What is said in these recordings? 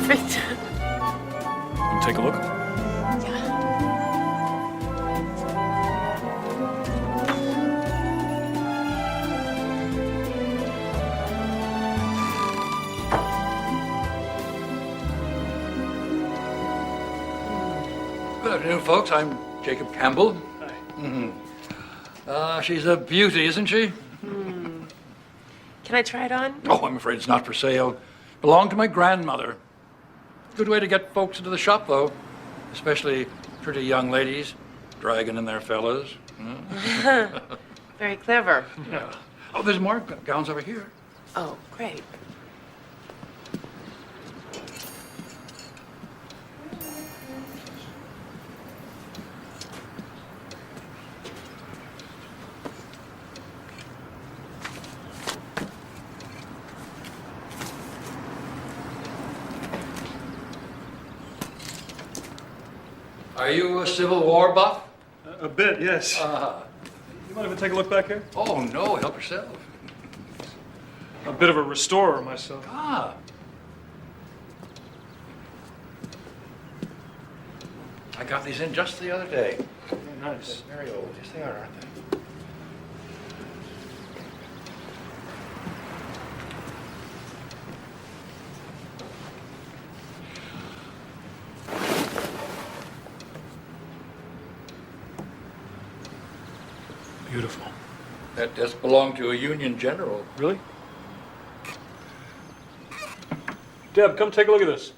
Perfect. Take a look. Good afternoon, folks. I'm Jacob Campbell. Hi. She's a beauty, isn't she? Can I try it on? Oh, I'm afraid it's not for sale. Belonged to my grandmother. Good way to get folks into the shop, though. Especially pretty young ladies dragging in their fellas. Very clever. Yeah. Oh, there's more gowns over here. Oh, great. Are you a Civil War buff? A bit, yes. You mind if I take a look back here? Oh, no, help yourself. A bit of a restorer myself. Ah. I got these in just the other day. Very nice. Very old. Yes, they are, aren't they? Beautiful. That desk belonged to a Union general. Really? Deb, come take a look at this.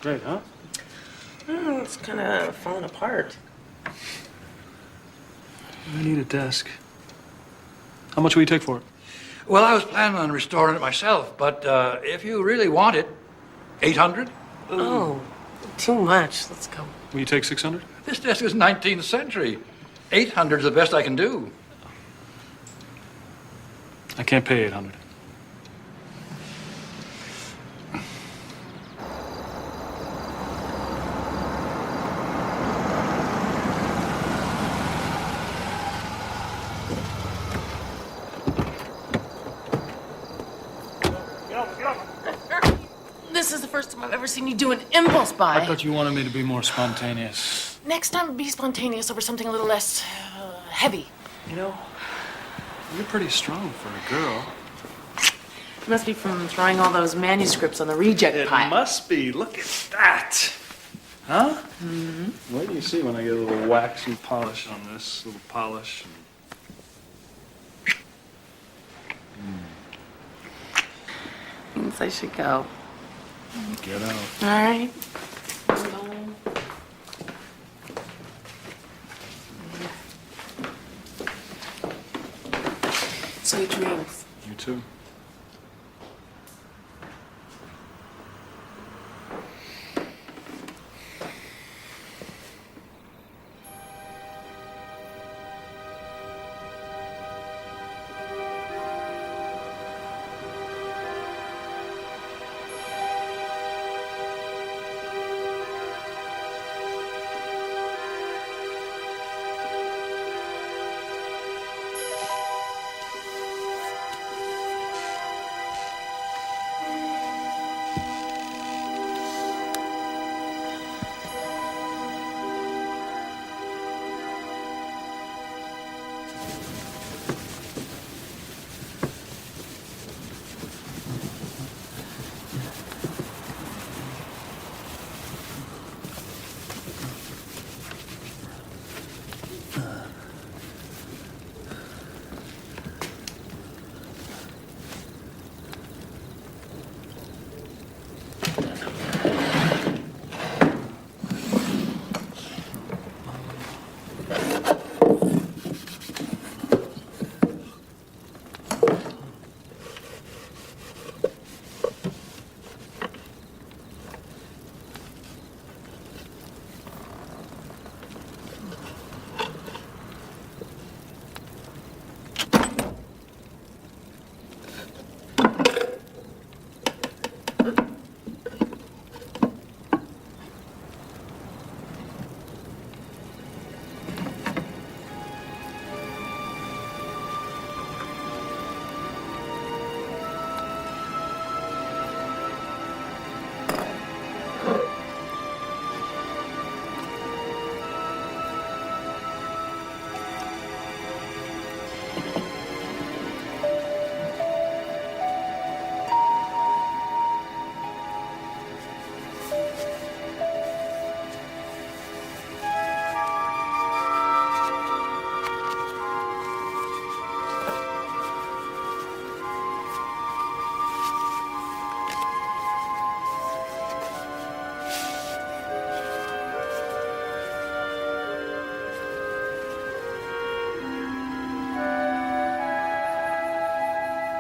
Great, huh? It's kind of falling apart. I need a desk. How much will you take for it? Well, I was planning on restoring it myself, but if you really want it, 800? Oh, too much. Let's go. Will you take 600? This desk is 19th century. 800 is the best I can do. I can't pay 800. This is the first time I've ever seen you do an impulse buy. I thought you wanted me to be more spontaneous. Next time, be spontaneous over something a little less heavy. You know, you're pretty strong for a girl. It must be from throwing all those manuscripts on the reject pile. It must be. Look at that. Huh? Mm-hmm. Wait till you see when I get a little wax and polish on this. A little polish. Means I should go. Get out. All right. Sweet dreams. You too.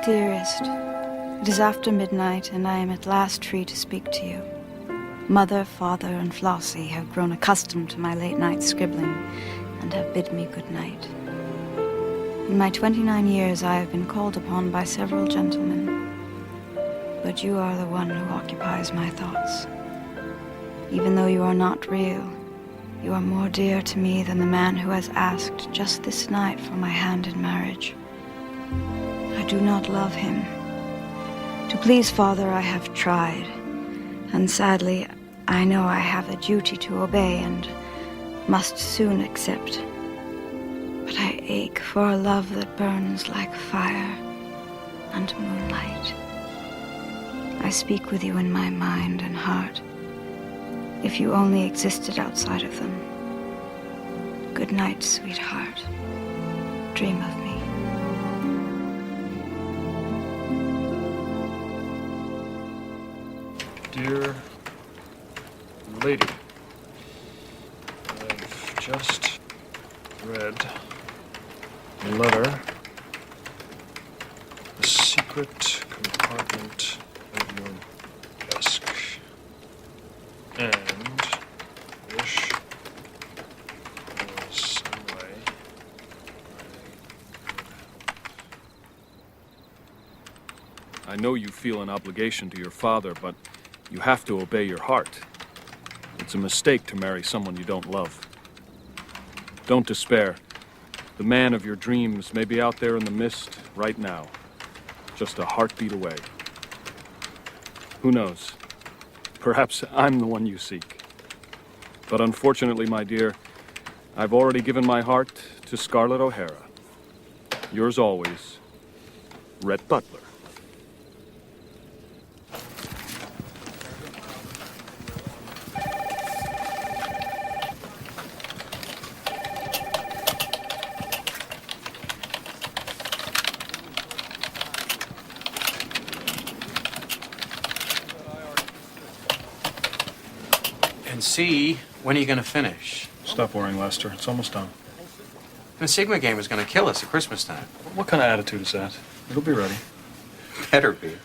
Dearest, it is after midnight, and I am at last free to speak to you. Mother, father, and Flossie have grown accustomed to my late-night scribbling and have bid me good night. In my 29 years, I have been called upon by several gentlemen, but you are the one who occupies my thoughts. Even though you are not real, you are more dear to me than the man who has asked just this night for my hand in marriage. I do not love him. To please Father, I have tried, and sadly, I know I have a duty to obey and must soon accept. But I ache for a love that burns like fire and moonlight. I speak with you in my mind and heart. If you only existed outside of them. Good night, sweetheart. Dream of me. Dear lady, I've just read a letter, the secret compartment of your desk, and wish there was some way I know you feel an obligation to your father, but you have to obey your heart. It's a mistake to marry someone you don't love. Don't despair. The man of your dreams may be out there in the mist right now, just a heartbeat away. Who knows? Perhaps I'm the one you seek. But unfortunately, my dear, I've already given my heart to Scarlett O'Hara. Yours always, Rhett Butler. And C, when are you going to finish? Stop worrying, Lester. It's almost done. The Sigma game is going to kill us at Christmas time. What kind of attitude is that? It'll be ready. Better be.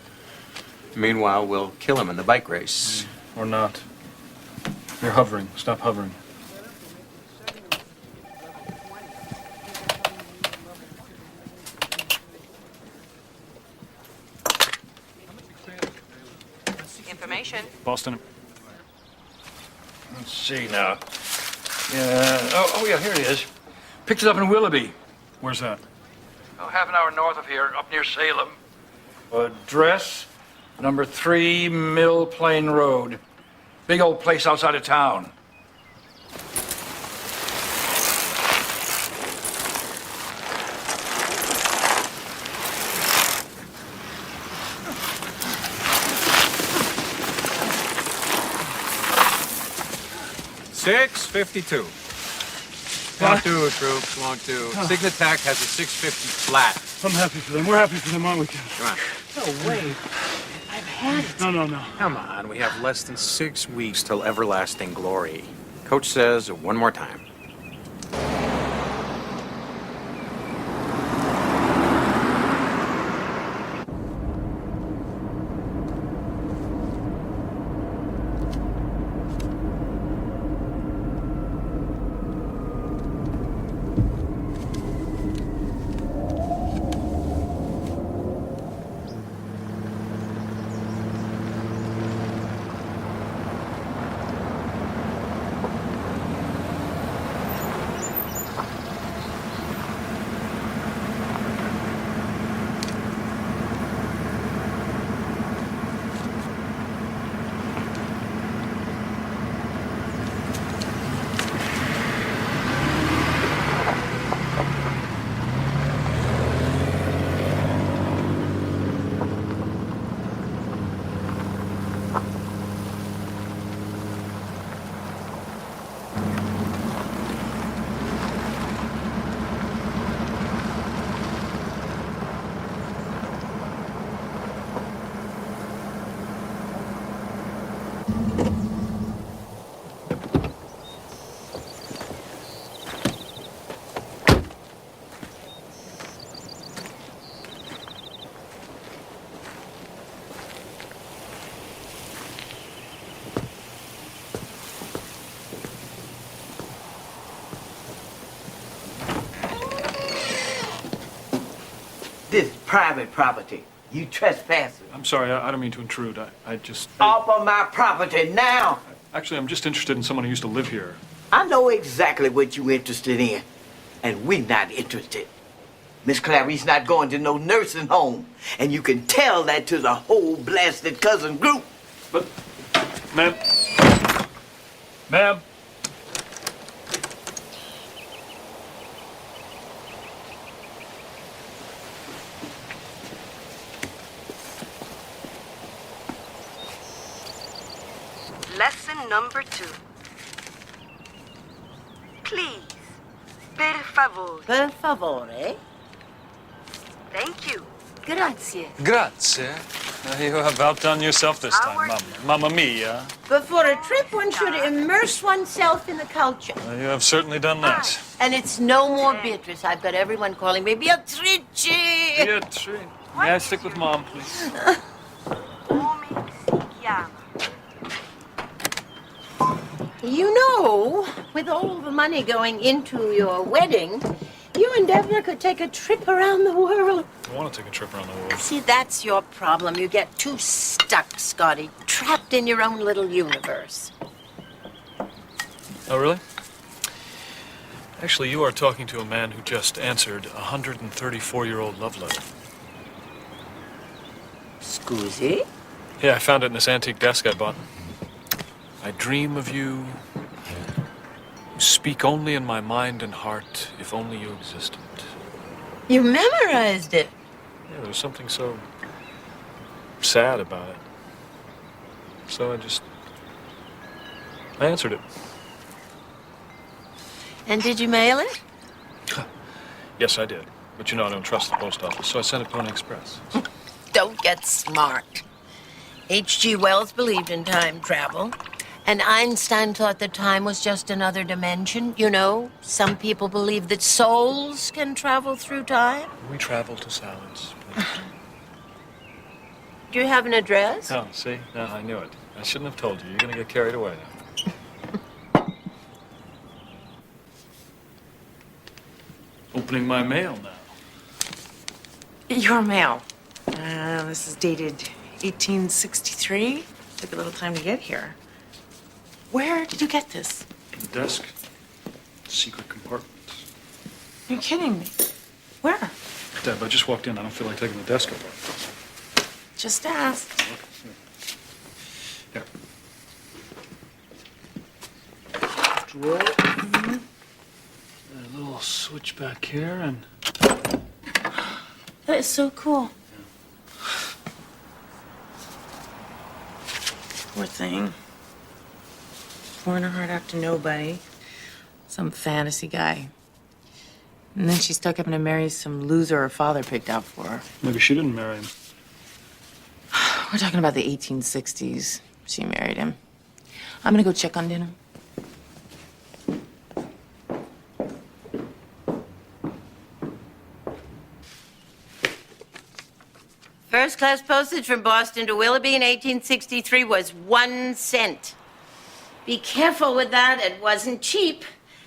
Meanwhile, we'll kill him in the bike race. Or not. You're hovering. Stop hovering. Information. Boston. Let's see now. Yeah. Oh, yeah, here it is. Picked it up in Willoughby. Where's that? Oh, half an hour north of here, up near Salem. Address, number 3 Mill Plain Road. Big old place outside of town. $6.52. Won't do, troops, won't do. Signatech has a 650 flat. I'm happy for them. We're happy for them, aren't we, Ken? Come on. No, wait. I've had it. No. Come on, we have less than 6 weeks till everlasting glory. Coach says one more time. This is private property. You trespassing. I'm sorry, I don't mean to intrude. I just... Off of my property now. Actually, I'm just interested in someone who used to live here. I know exactly what you interested in, and we're not interested. Miss Clarice not going to no nursing home, and you can tell that to the whole blasted cousin group. But, ma'am... Ma'am? Lesson number 2. Please. Per favore. Per favore. Thank you. Grazie. Grazie. You have outdone yourself this time, Mamma. Mamma mia. Before a trip, one should immerse oneself in the culture. You have certainly done that. And it's no more Beatrice. I've got everyone calling me Beatrice. Beatrice. May I stick with Mom, please? Come si chiama? You know, with all the money going into your wedding, you and Deborah could take a trip around the world. I want to take a trip around the world. See, that's your problem. You get too stuck, Scotty, trapped in your own little universe. Oh, really? Actually, you are talking to a man who just answered a 134-year-old love letter. Scusi? Yeah, I found it in this antique desk I bought. I dream of you. You speak only in my mind and heart, if only you existed. You memorized it. Yeah, there's something so sad about it. So I answered it. And did you mail it? Yes, I did. But you know I don't trust the post office, so I sent it Pony Express. Don't get smart. H.G. Wells believed in time travel. And Einstein thought that time was just another dimension. You know, some people believe that souls can travel through time. We travel to Sally's. Please. Do you have an address? Oh, see? No, I knew it. I shouldn't have told you. You're going to get carried away now. Opening my mail now. Your mail. This is dated 1863. Took a little time to get here. Where did you get this? The desk. Secret compartment. You're kidding me. Where? Deb, I just walked in. I don't feel like taking the desk apart. Just asked. Here. Drawer. A little switch back here and... That is so cool. Poor thing. Pouring her heart out to nobody. Some fantasy guy. And then she stuck up to marry some loser her father picked out for her. Maybe she didn't marry him. We're talking about the 1860s. She married him. I'm gonna go check on dinner. First-class postage from Boston to Willoughby in 1863 was 1 cent. Be careful with that. It wasn't cheap.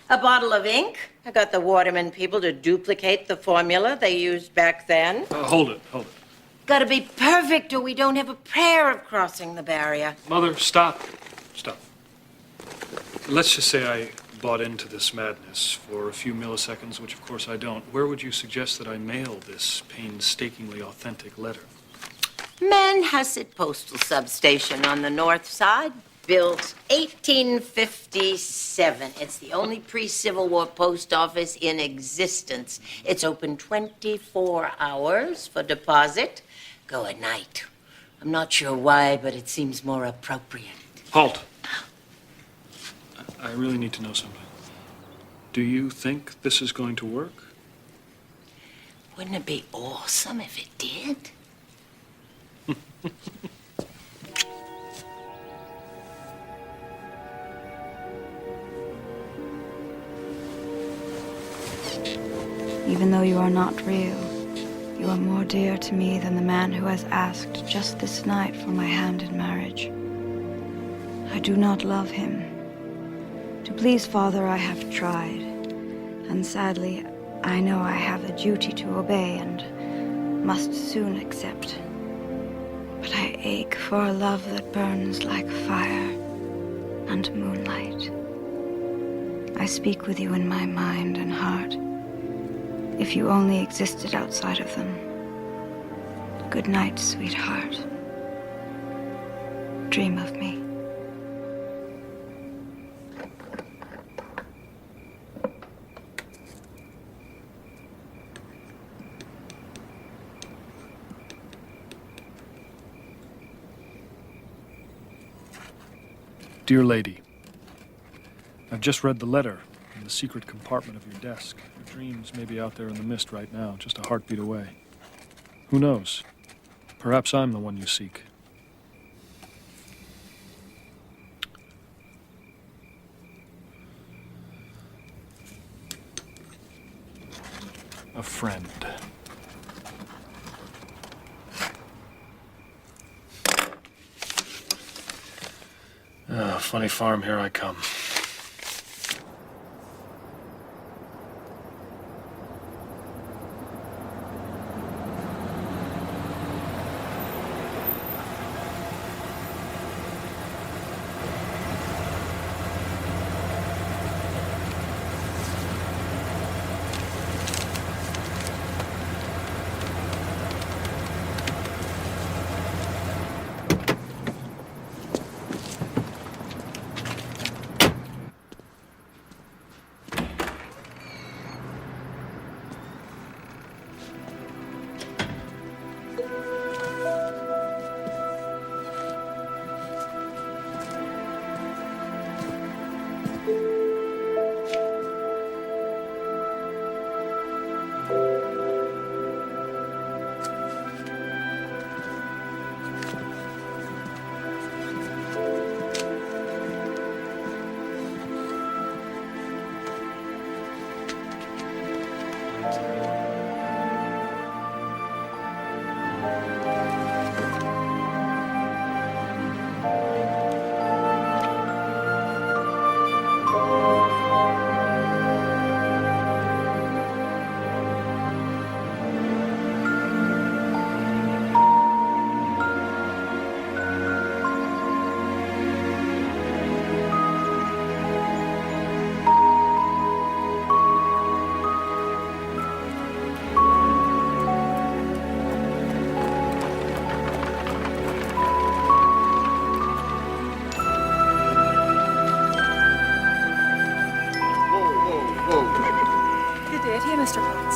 A bottle of ink. I got the Waterman people to duplicate the formula they used back then. Hold it. Gotta be perfect or we don't have a prayer of crossing the barrier. Mother, stop. Stop. Let's just say I bought into this madness for a few milliseconds, which of course I don't. Where would you suggest that I mail this painstakingly authentic letter? Manhasset Postal Substation on the north side. Built 1857. It's the only pre-Civil War post office in existence. It's open 24 hours for deposit. Go at night. I'm not sure why, but it seems more appropriate. Halt. I really need to know something. Do you think this is going to work? Wouldn't it be awesome if it did? Even though you are not real, you are more dear to me than the man who has asked just this night for my hand in marriage. I do not love him. To please Father, I have tried. And sadly, I know I have a duty to obey, and must soon accept. But I ache for a love that burns like fire and moonlight. I speak with you in my mind and heart. If you only existed outside of them. Good night, sweetheart. Dream of me. Dear Lady, I've just read the letter in the secret compartment of your desk. Your dreams may be out there in the mist right now, just a heartbeat away. Who knows? Perhaps I'm the one you seek. A friend. Funny farm, here I come.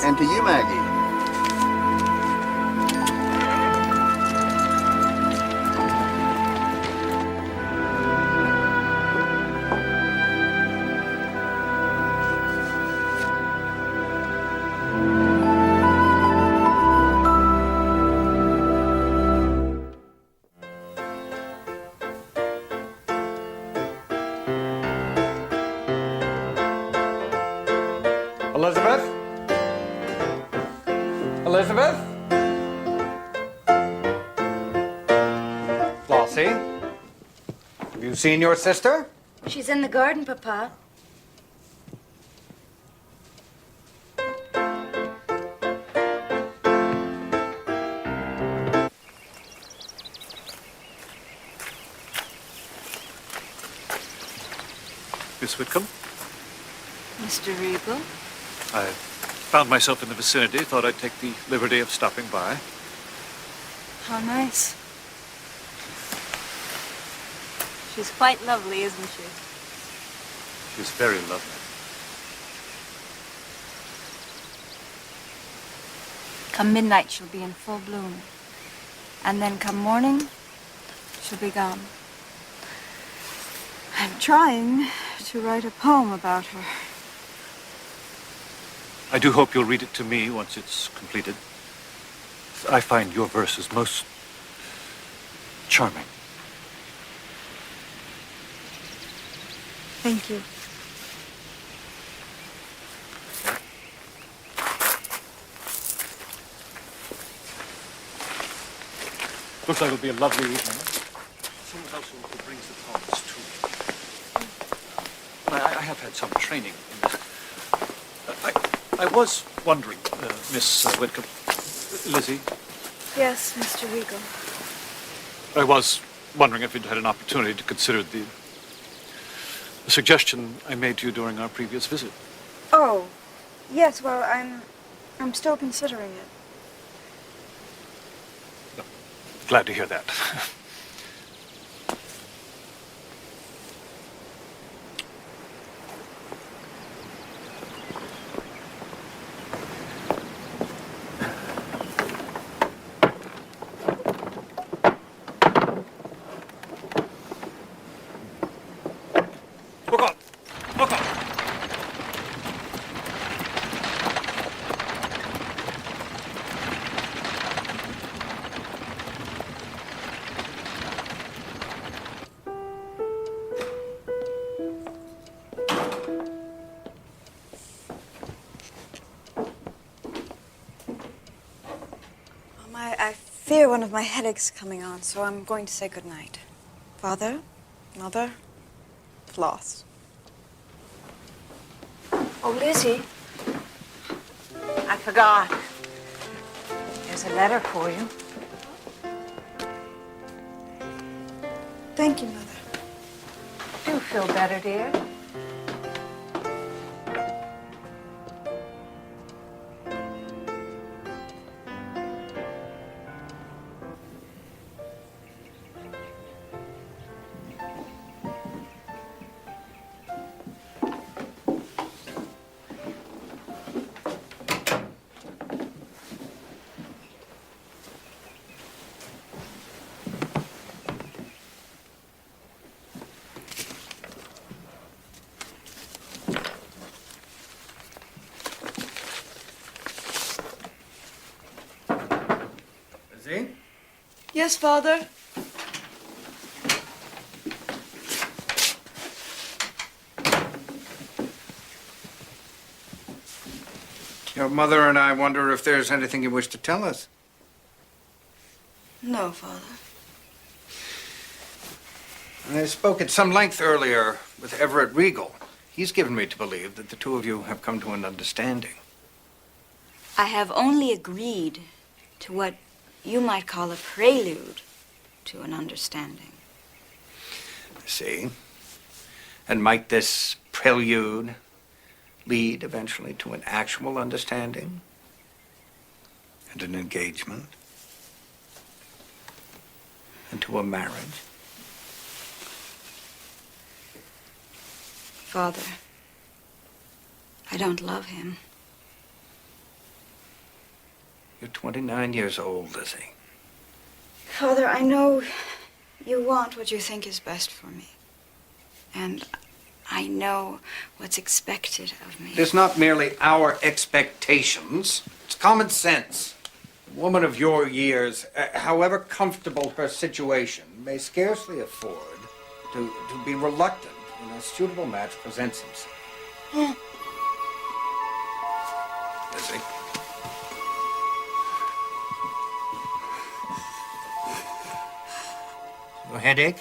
And to you, Maggie. Elizabeth? Elizabeth? Flossie? Have you seen your sister? She's in the garden, Papa. Miss Whitcomb? Mr. Riegel? I found myself in the vicinity, thought I'd take the liberty of stopping by. How nice. She's quite lovely, isn't she? She's very lovely. Come midnight, she'll be in full bloom. And then come morning, she'll be gone. I'm trying to write a poem about her. I do hope you'll read it to me once it's completed. I find your verses most charming. Thank you. Looks like it'll be a lovely evening. Someone else who brings the poems to me. I have had some training in this. I was wondering, Miss Whitcomb, Lizzie, Yes, Mr. Regal. I was wondering if you'd had an opportunity to consider the suggestion I made to you during our previous visit. Oh, yes, well, I'm still considering it. Glad to hear that. Look on! Look on! I fear one of my headaches coming on, so I'm going to say goodnight. Father, Mother, Floss. Oh, Lizzie. I forgot. There's a letter for you. Thank you, Mother. Do feel better, dear. Lizzie? Yes, Father? Your mother and I wonder if there's anything you wish to tell us. No, Father. I spoke at some length earlier with Everett Regal. He's given me to believe that the two of you have come to an understanding. I have only agreed to what you might call a prelude to an understanding. I see. And might this prelude lead eventually to an actual understanding and an engagement and to a marriage? Father, I don't love him. You're 29 years old, Lizzie. Father, I know you want what you think is best for me. And I know what's expected of me. It is not merely our expectations. It's common sense. A woman of your years, however comfortable her situation, may scarcely afford to be reluctant when a suitable match presents himself. Lizzie. Your headache?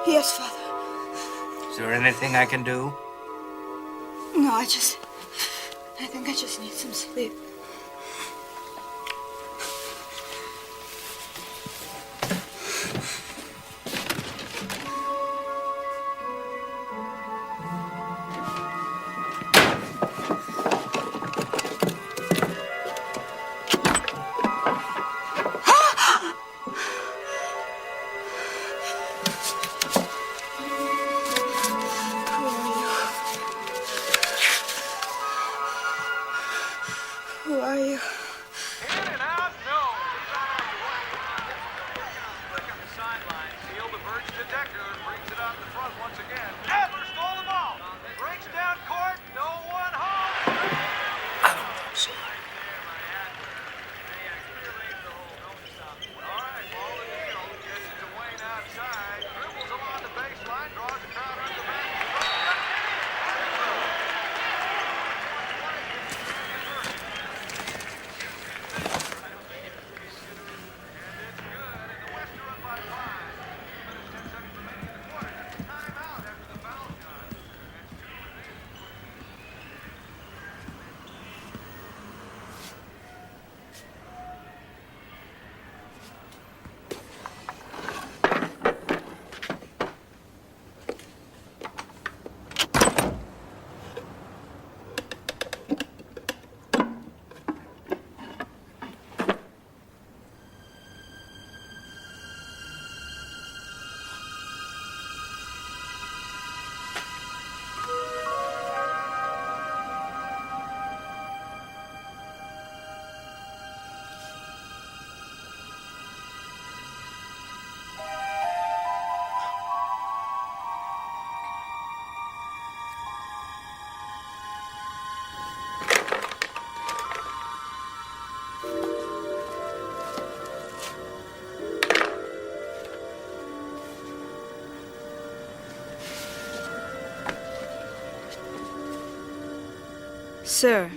Yes, Father. Is there anything I can do? No, I think I just need some sleep. Who are you? In and out, no. He's on our way. Click on the sideline. Seal the Birch to Decker. Brings it out in the front once again. Adler stole the ball. Breaks down court. No one home. I don't think so. All right, ball in the middle. Gets it to Wayne outside. Dribbles along the baseline. Draws a counter at the back. Sir,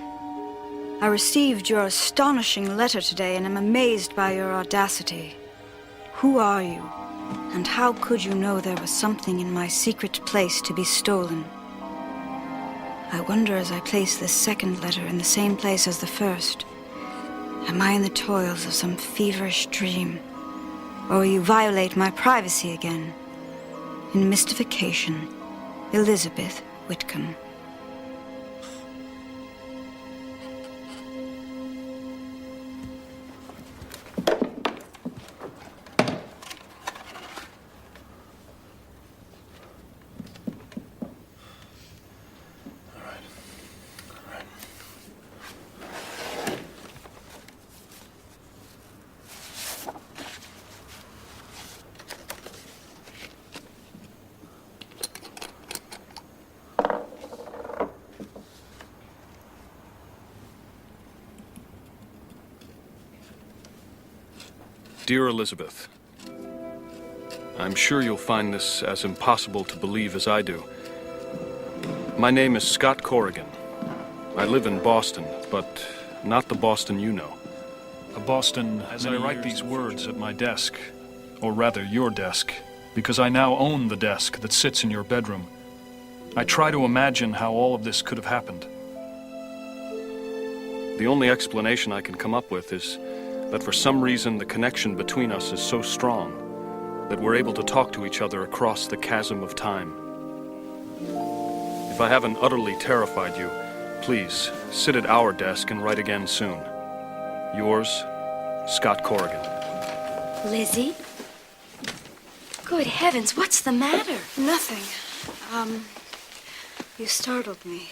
I received your astonishing letter today and am amazed by your audacity. Who are you? And how could you know there was something in my secret place to be stolen? I wonder as I place this second letter in the same place as the first. Am I in the toils of some feverish dream? Or will you violate my privacy again? In mystification, Elizabeth Whitcomb. Dear Elizabeth, I'm sure you'll find this as impossible to believe as I do. My name is Scott Corrigan. I live in Boston, but not the Boston you know. A Boston as I write these words at my desk, or rather your desk, because I now own the desk that sits in your bedroom. I try to imagine how all of this could have happened. The only explanation I can come up with is that for some reason the connection between us is so strong that we're able to talk to each other across the chasm of time. If I haven't utterly terrified you, please sit at our desk and write again soon. Yours, Scott Corrigan. Lizzie? Good heavens, what's the matter? Nothing. You startled me.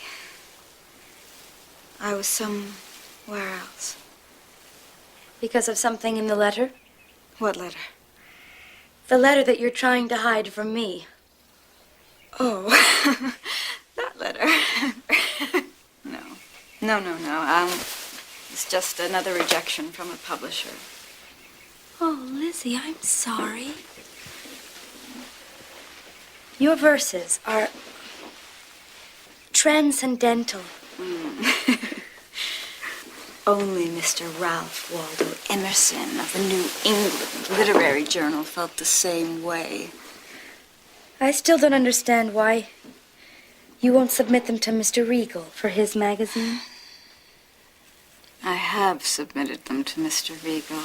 I was somewhere else. Because of something in the letter? What letter? The letter that you're trying to hide from me. Oh, that letter. No. It's just another rejection from a publisher. Oh, Lizzie, I'm sorry. Your verses are transcendental. Only Mr. Ralph Waldo Emerson of the New England Literary Journal felt the same way. I still don't understand why you won't submit them to Mr. Regal for his magazine. I have submitted them to Mr. Regal.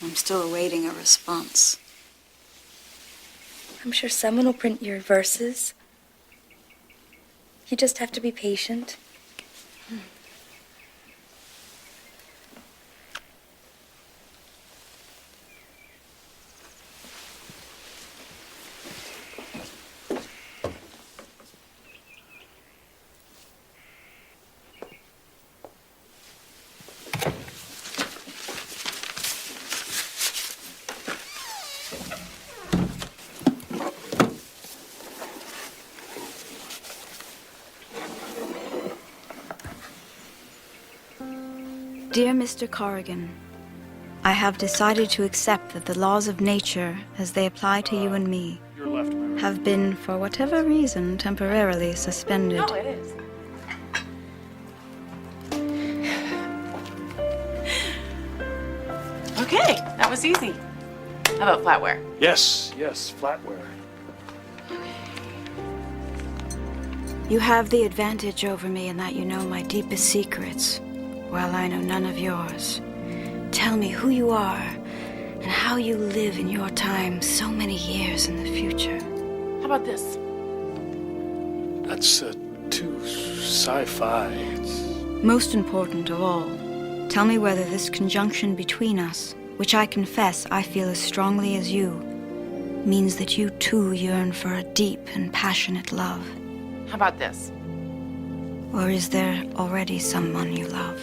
I'm still awaiting a response. I'm sure someone will print your verses. You just have to be patient. Dear Mr. Corrigan, I have decided to accept that the laws of nature, as they apply to you and me, have been, for whatever reason, temporarily suspended. No, it is. Okay, that was easy. How about flatware? Yes, flatware. You have the advantage over me in that you know my deepest secrets, while I know none of yours. Tell me who you are and how you live in your time so many years in the future. How about this? That's too sci-fi. Most important of all, tell me whether this conjunction between us, which I confess I feel as strongly as you, means that you too yearn for a deep and passionate love. How about this? Or is there already someone you love?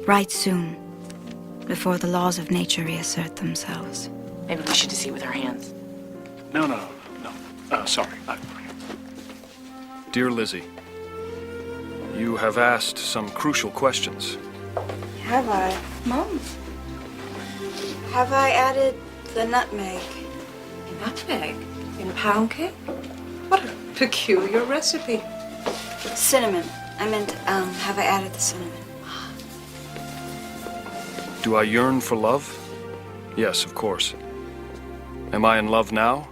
Write soon, before the laws of nature reassert themselves. Maybe we should just eat with our hands. No. Sorry. Dear Lizzie, you have asked some crucial questions. Have I? Mom? Have I added the nutmeg? Nutmeg? In pound cake? What a peculiar recipe. Cinnamon I meant, have I added the cinnamon? Do I yearn for love? Yes, of course. Am I in love now?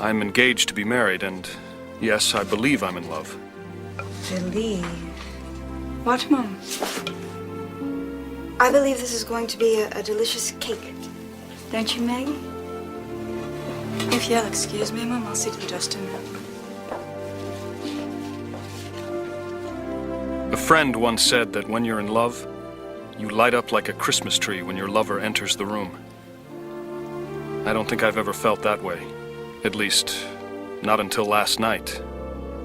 I'm engaged to be married, and yes, I believe I'm in love. Believe? What, Mom? I believe this is going to be a delicious cake. Don't you, Maggie? If you'll excuse me, Mom, I'll see to the just a minute. A friend once said that when you're in love, you light up like a Christmas tree when your lover enters the room. I don't think I've ever felt that way. At least, not until last night,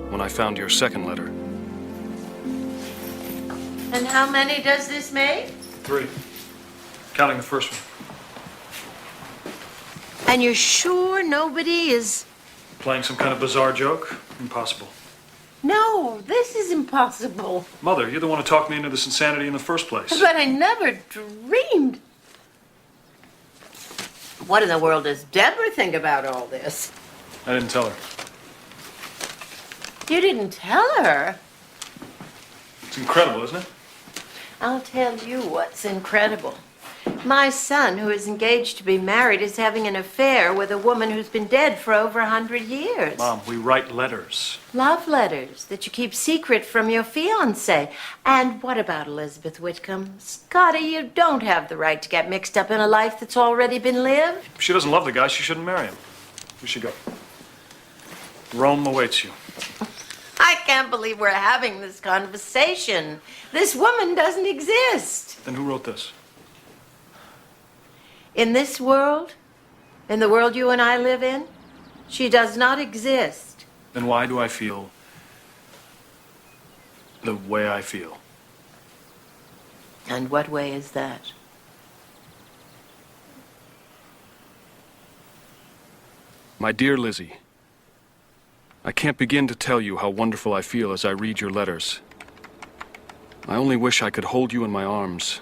when I found your second letter. And how many does this make? 3. Counting the first one. And you're sure nobody is... Playing some kind of bizarre joke? Impossible. No, this is impossible. Mother, you're the one who talked me into this insanity in the first place. But I never dreamed. What in the world does Deborah think about all this? I didn't tell her. You didn't tell her? It's incredible, isn't it? I'll tell you what's incredible. My son, who is engaged to be married, is having an affair with a woman who's been dead for over 100 years. Mom, we write letters. Love letters that you keep secret from your fiancé. And what about Elizabeth Whitcomb? Scotty, you don't have the right to get mixed up in a life that's already been lived. If she doesn't love the guy, she shouldn't marry him. We should go. Rome awaits you. I can't believe we're having this conversation. This woman doesn't exist. Then who wrote this? In this world, in the world you and I live in, she does not exist. Then why do I feel the way I feel? And what way is that? My dear Lizzie, I can't begin to tell you how wonderful I feel as I read your letters. I only wish I could hold you in my arms.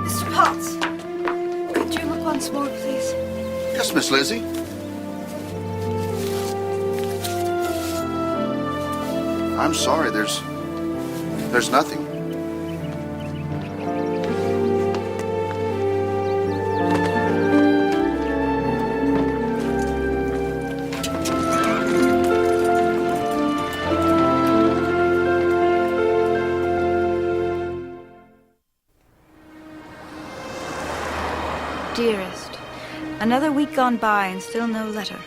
Mr. Potts, could you look once more, please? Yes, Miss Lizzie. I'm sorry, there's nothing. Dearest, another week gone by and still no letter.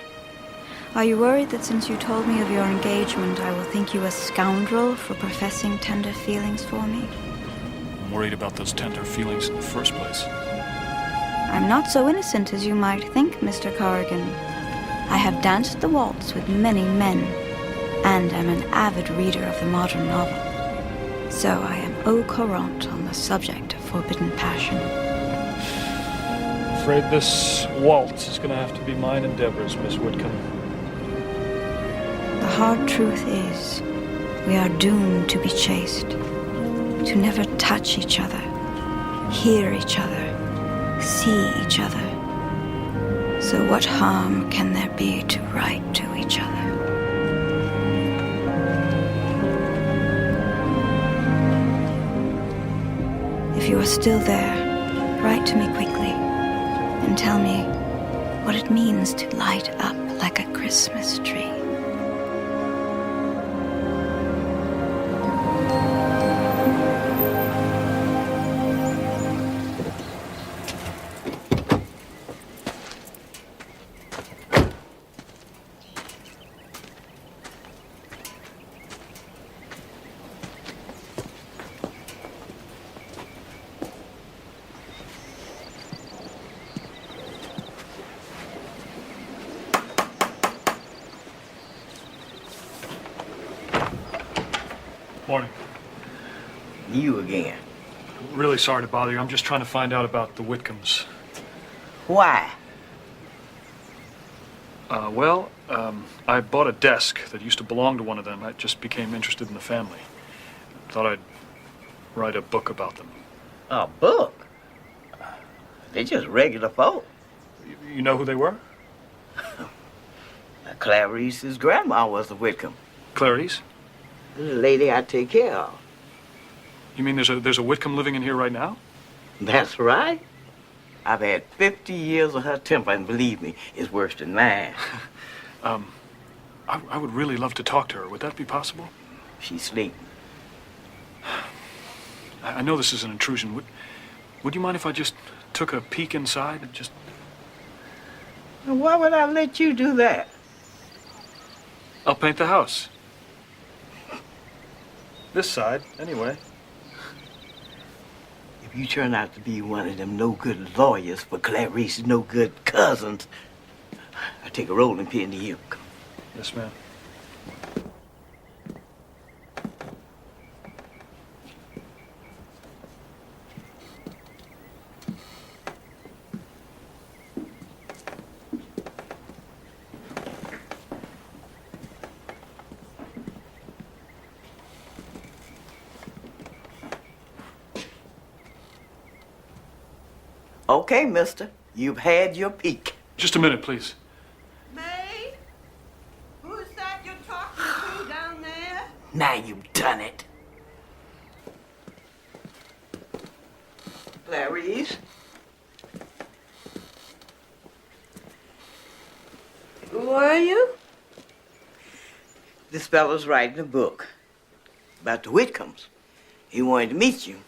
Are you worried that since you told me of your engagement, I will think you a scoundrel for professing tender feelings for me? I'm worried about those tender feelings in the first place. I'm not so innocent as you might think, Mr. Corrigan. I have danced the waltz with many men, and am an avid reader of the modern novel. So I am au courant on the subject of forbidden passion. Afraid this waltz is going to have to be mine and Deborah's, Miss Whitcomb. The hard truth is, we are doomed to be chaste, to never touch each other, hear each other, see each other. So what harm can there be to write to each other? If you are still there, write to me quickly and tell me what it means to light up like a Christmas tree. Morning. You again. Really sorry to bother you. I'm just trying to find out about the Whitcombs. Why? I bought a desk that used to belong to one of them. I just became interested in the family. Thought I'd write a book about them. A book? They just regular folk. You know who they were? Clarice's grandma was a Whitcomb. Clarice? The lady I take care of. You mean there's a Whitcomb living in here right now? That's right. I've had 50 years of her temper, and believe me, it's worse than mine. I would really love to talk to her. Would that be possible? She's sleeping. I know this is an intrusion. Would you mind if I just took a peek inside and just... And why would I let you do that? I'll paint the house. This side, anyway. If you turn out to be one of them no-good lawyers for Clarice's no-good cousins, I take a rolling pin to you. Yes, ma'am. Okay, mister. You've had your peek. Just a minute, please. Maid? Who's that you're talking to down there? Now you've done it. Clarice? Who are you? This fellow's writing a book about the Whitcombs. He wanted to meet you.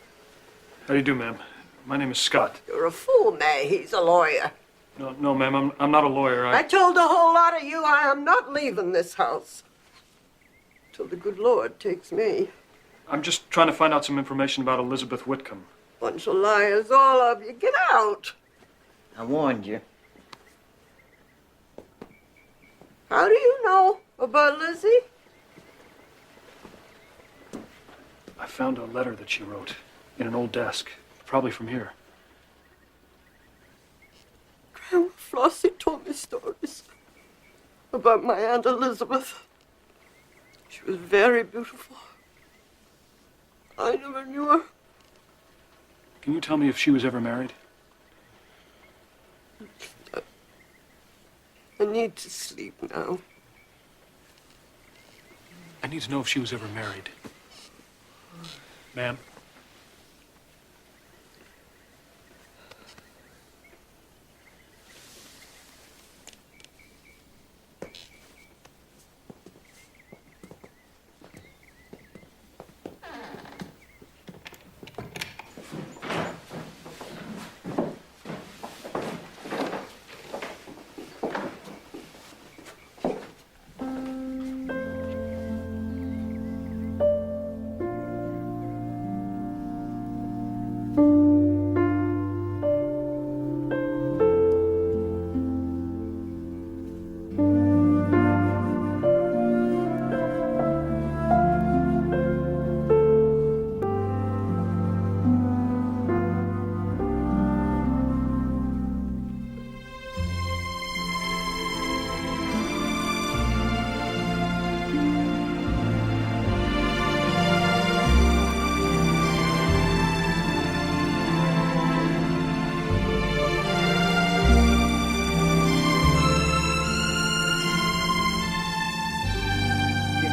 How do you do, ma'am? My name is Scott. You're a fool, May. He's a lawyer. No, ma'am, I'm not a lawyer. I told a whole lot of you I am not leaving this house. Till the good Lord takes me. I'm just trying to find out some information about Elizabeth Whitcomb. Bunch of liars, all of you. Get out. I warned you. How do you know about Lizzie? I found a letter that she wrote in an old desk. Probably from here. Grandma Flossie told me stories about my Aunt Elizabeth. She was very beautiful. I never knew her. Can you tell me if she was ever married? I need to sleep now. I need to know if she was ever married. Ma'am?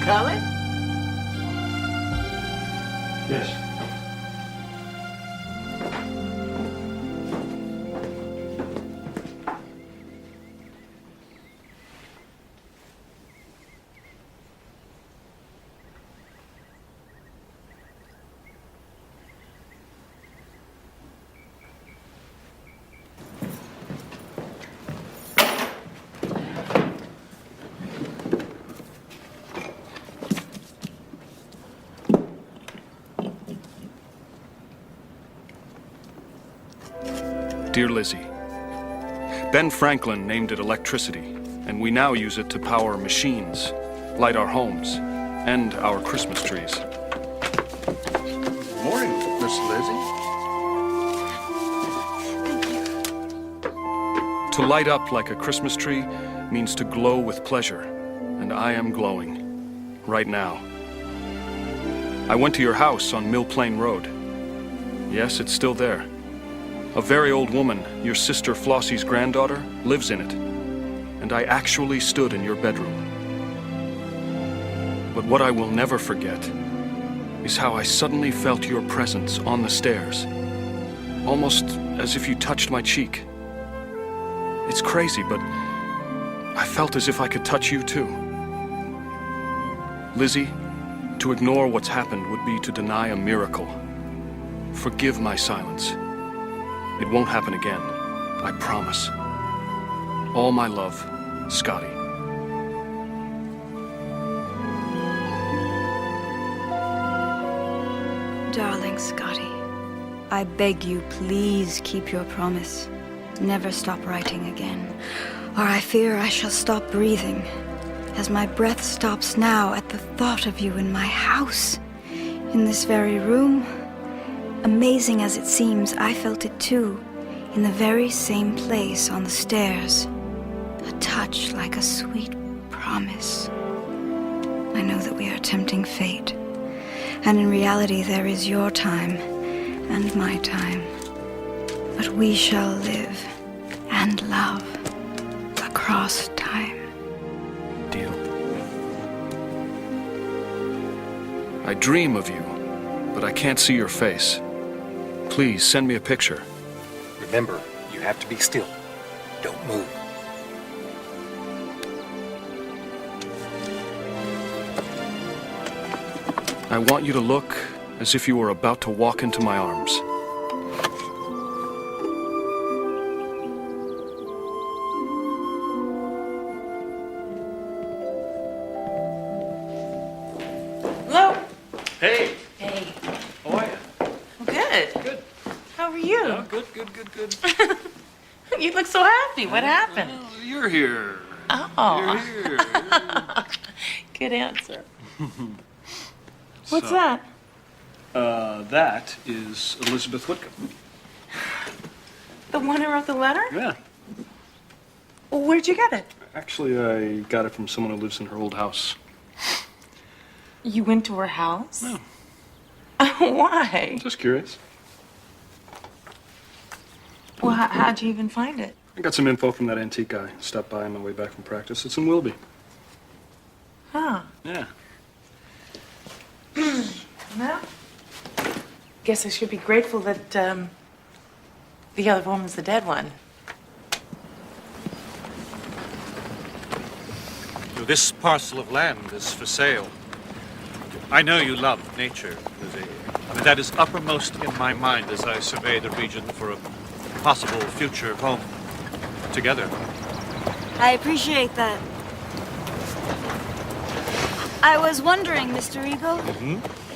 Coming? Yes. Dear Lizzie, Ben Franklin named it electricity, and we now use it to power machines, light our homes, and our Christmas trees. Good morning, Miss Lizzie. To light up like a Christmas tree, means to glow with pleasure, and I am glowing. Right now. I went to your house on Mill Plain Road. Yes, it's still there. A very old woman, your sister Flossie's granddaughter, lives in it. And I actually stood in your bedroom. But what I will never forget is how I suddenly felt your presence on the stairs. Almost as if you touched my cheek. It's crazy, but I felt as if I could touch you too. Lizzie, to ignore what's happened would be to deny a miracle. Forgive my silence. It won't happen again. I promise. All my love, Scotty. Darling Scotty, I beg you, please keep your promise. Never stop writing again, or I fear I shall stop breathing, as my breath stops now at the thought of you in my house, in this very room. Amazing as it seems, I felt it too, in the very same place on the stairs. A touch like a sweet promise. I know that we are tempting fate, and in reality there is your time and my time. But we shall live and love across time. Deal. I dream of you, but I can't see your face. Please send me a picture. Remember, you have to be still. Don't move. I want you to look as if you were about to walk into my arms. Hello. Hey, Hey. how are you? Good. Good. How are you? Oh, good. You look so happy. What happened? Well, you're here. Oh. You're here. Good answer. What's So, that? That is Elizabeth Whitcomb. The one who wrote the letter? Yeah. Well, where'd you get it? Actually, I got it from someone who lives in her old house. You went to her house? No. Why? Just curious. Well, how'd you even find it? I got some info from that antique guy. Stopped by on my way back from practice. It's in Wilby. Huh. Yeah. Well, guess I should be grateful that the other woman's the dead one. This parcel of land is for sale. I know you love nature, Lizzie. But that is uppermost in my mind as I survey the region for a possible future home together. I appreciate that. I was wondering, Mr. Eagle,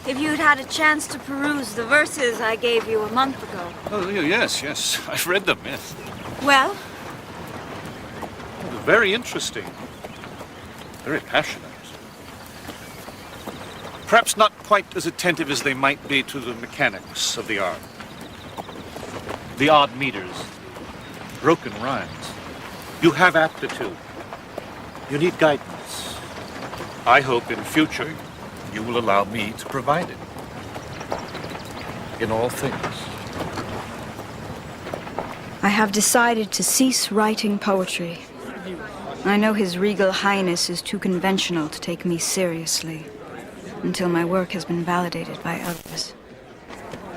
if you'd had a chance to peruse the verses I gave you a month ago. Oh, yes. I've read them, yes. Well, Very interesting. Very passionate. Perhaps not quite as attentive as they might be to the mechanics of the art. The odd meters, broken rhymes. You have aptitude. You need guidance. I hope in future you will allow me to provide it. In all things. I have decided to cease writing poetry. I know His Regal Highness is too conventional to take me seriously until my work has been validated by others.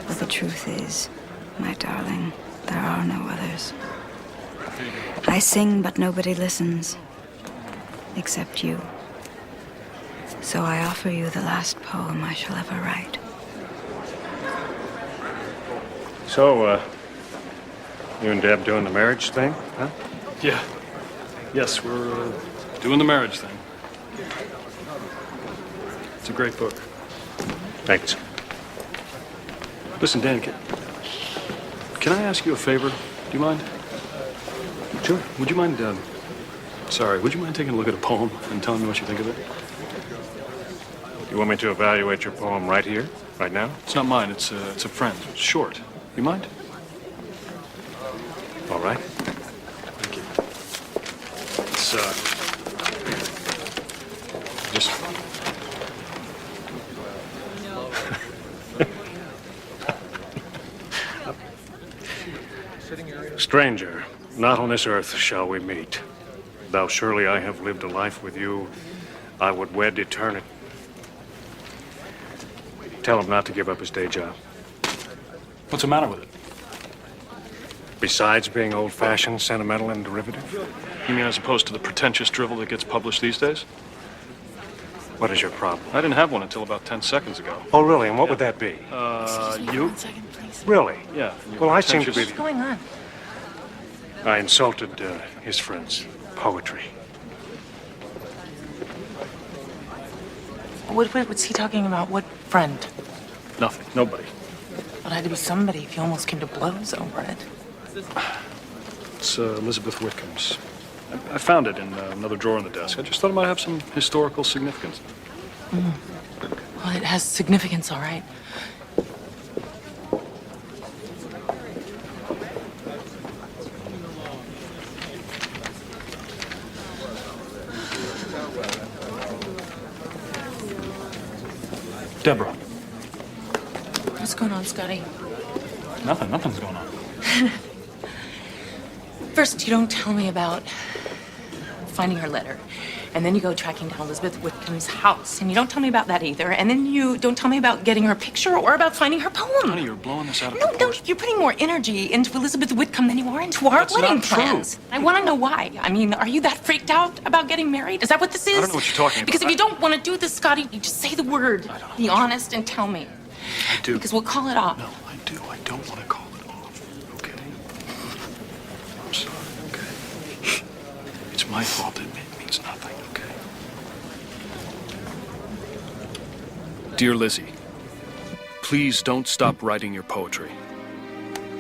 But the truth is, my darling, there are no others. I sing, but nobody listens, except you. So I offer you the last poem I shall ever write. So, you and Deb doing the marriage thing, huh? Yeah. Yes, we're doing the marriage thing. It's a great book. Thanks. Listen, Dan, can I ask you a favor? Do you mind? Sure. Would you mind, would you mind taking a look at a poem and telling me what you think of it? You want me to evaluate your poem right here, right now? It's not mine, it's a friend. It's short. You mind? All right. Thank you. It's, just... Stranger, not on this earth shall we meet. Though surely I have lived a life with you, I would wed eternity. Tell him not to give up his day job. What's the matter with it? Besides being old-fashioned, sentimental, and derivative? You mean as opposed to the pretentious drivel that gets published these days? What is your problem? I didn't have one until about 10 seconds ago. Oh, really? And what would that be? You? 1 second, please. Really? Yeah. Well, I seem to be... What's going on? I insulted his friend's poetry. What's he talking about? What friend? Nothing. Nobody. Well, it had to be somebody if you almost came to blows over it. It's Elizabeth Whitcomb's. I found it in another drawer on the desk. I just thought it might have some historical significance. Well, it has significance, all right. Deborah. What's going on, Scotty? Nothing's going on. First, you don't tell me about finding her letter. And then you go tracking down Elizabeth Whitcomb's house. And you don't tell me about that either. And then you don't tell me about getting her picture or about finding her poem. Honey, you're blowing this out of No, proportion. you're putting more energy into Elizabeth Whitcomb than you are into our That's wedding not true. plans. I want to know why. I mean, are you that freaked out about getting married? Is that what this is? I don't know what you're talking about. Because if you don't want to do this, Scotty, you just say the word. Be honest and tell me. I do. Because we'll call it off. No, I do. I don't want to call it off. Okay? I'm sorry, okay? It's my fault. It means nothing, okay? Dear Lizzie, please don't stop writing your poetry.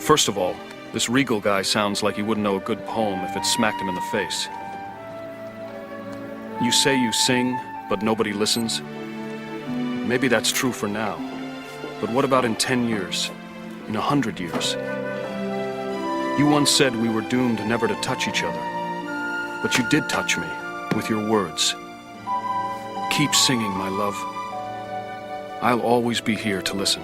First of all, this Regal guy sounds like he wouldn't know a good poem if it smacked him in the face. You say you sing, but nobody listens. Maybe that's true for now. But what about in 10 years? In 100 years? You once said we were doomed never to touch each other. But you did touch me with your words. Keep singing, my love. I'll always be here to listen.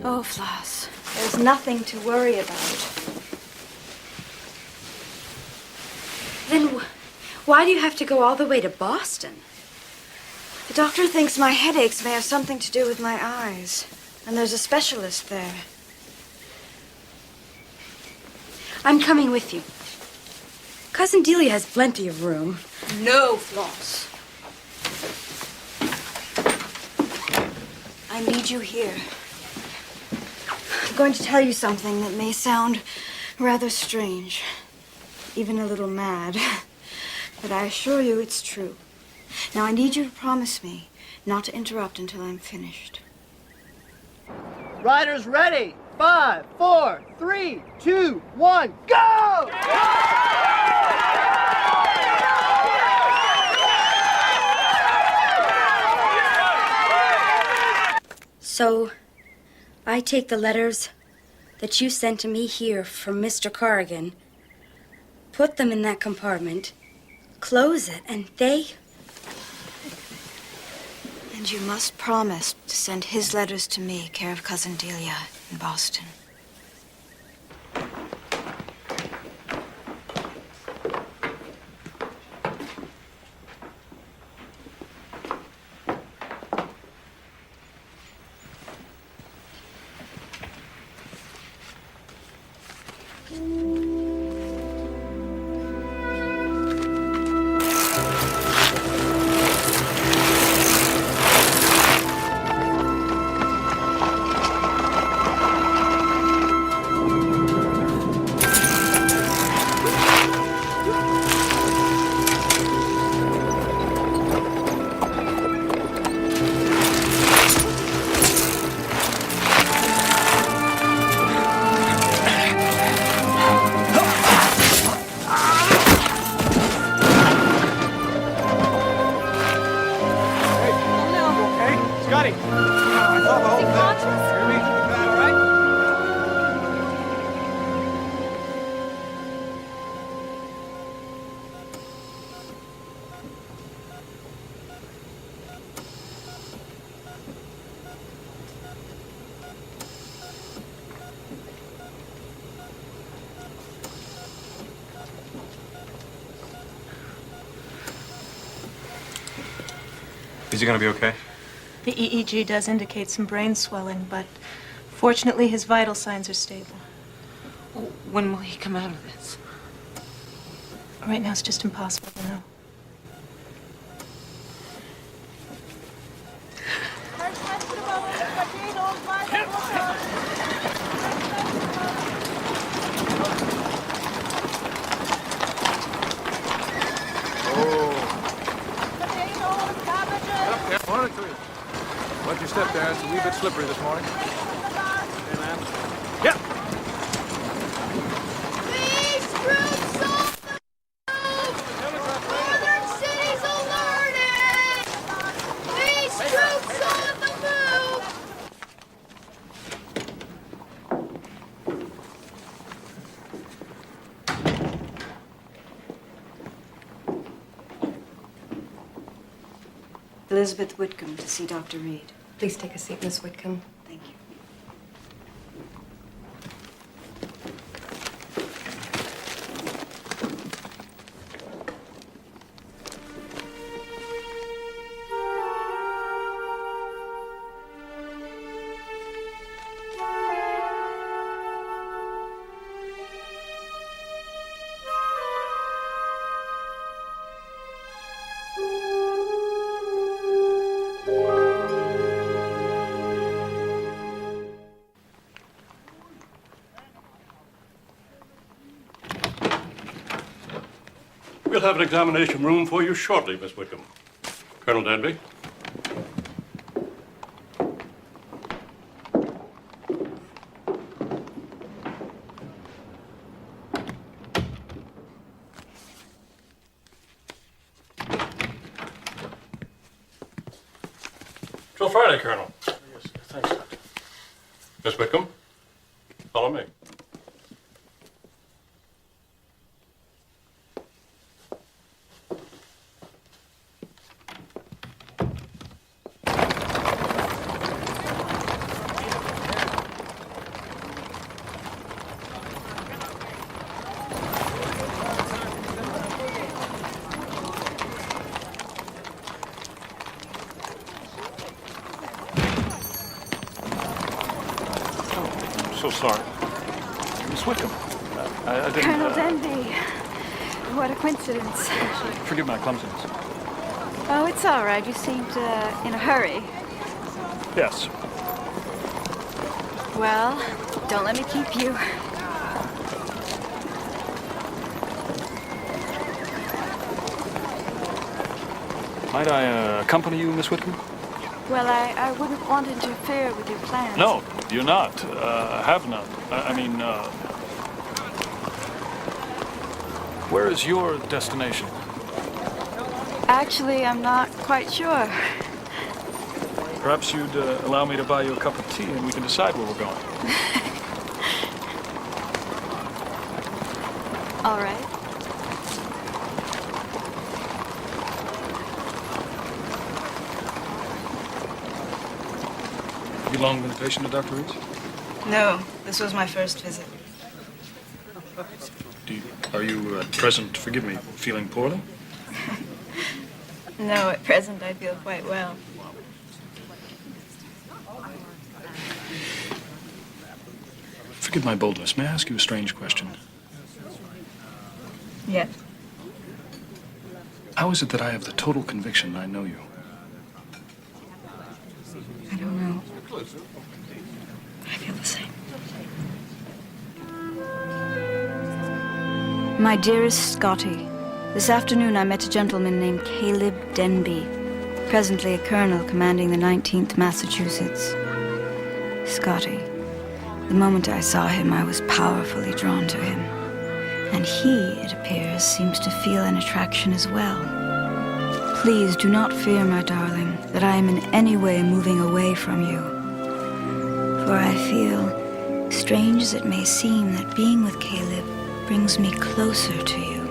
Oh, Floss, there's nothing to worry about. Then why do you have to go all the way to Boston? The doctor thinks my headaches may have something to do with my eyes, and there's a specialist there. I'm coming with you. Cousin Delia has plenty of room. No, Floss. I need you here. I'm going to tell you something that may sound rather strange, even a little mad, but I assure you it's true. Now, I need you to promise me not to interrupt until I'm finished. Riders ready. 5, 4, 3, 2, 1, go! So, I take the letters that you sent to me here from Mr. Corrigan, put them in that compartment, close it, and they... And you must promise to send his letters to me, care of Cousin Delia in Boston. Is he gonna be okay? The EEG does indicate some brain swelling, but fortunately his vital signs are stable. When will he come out of this? Right now it's just impossible to know. Watch your step there. It's a wee bit slippery this morning. Hey, man. Yeah. These troops on the move! Northern cities alerted! These troops on the move! Elizabeth Whitcomb to see Dr. Reed. Please take a seat, Miss Whitcomb. Thank you. We'll have an examination room for you shortly, Miss Whitcomb. Colonel Denby. Till Friday, Colonel. Yes, thanks, Doctor. Miss Whitcomb, follow me. So sorry. Miss Whitcomb, I didn't... Colonel Denby. What a coincidence. Forgive my clumsiness. Oh, it's all right. You seemed in a hurry. Yes. Well, don't let me keep you. Might I accompany you, Miss Whitcomb? Well, I wouldn't want to interfere with your plans. No, you're not. Have none. I mean, where is your destination? Actually, I'm not quite sure. Perhaps you'd allow me to buy you a cup of tea and we can decide where we're going. All right. You long been a patient of Dr. Reed's? No, this was my first visit. Are you at present, forgive me, feeling poorly? No, at present I feel quite well. Forgive my boldness. May I ask you a strange question? Yes. How is it that I have the total conviction I know you? I don't know. I feel the same. My dearest Scotty, this afternoon I met a gentleman named Caleb Denby, presently a colonel commanding the 19th Massachusetts. Scotty, the moment I saw him, I was powerfully drawn to him. And he, it appears, seems to feel an attraction as well. Please do not fear, my darling, that I am in any way moving away from you. For I feel, strange as it may seem, that being with Caleb brings me closer to you.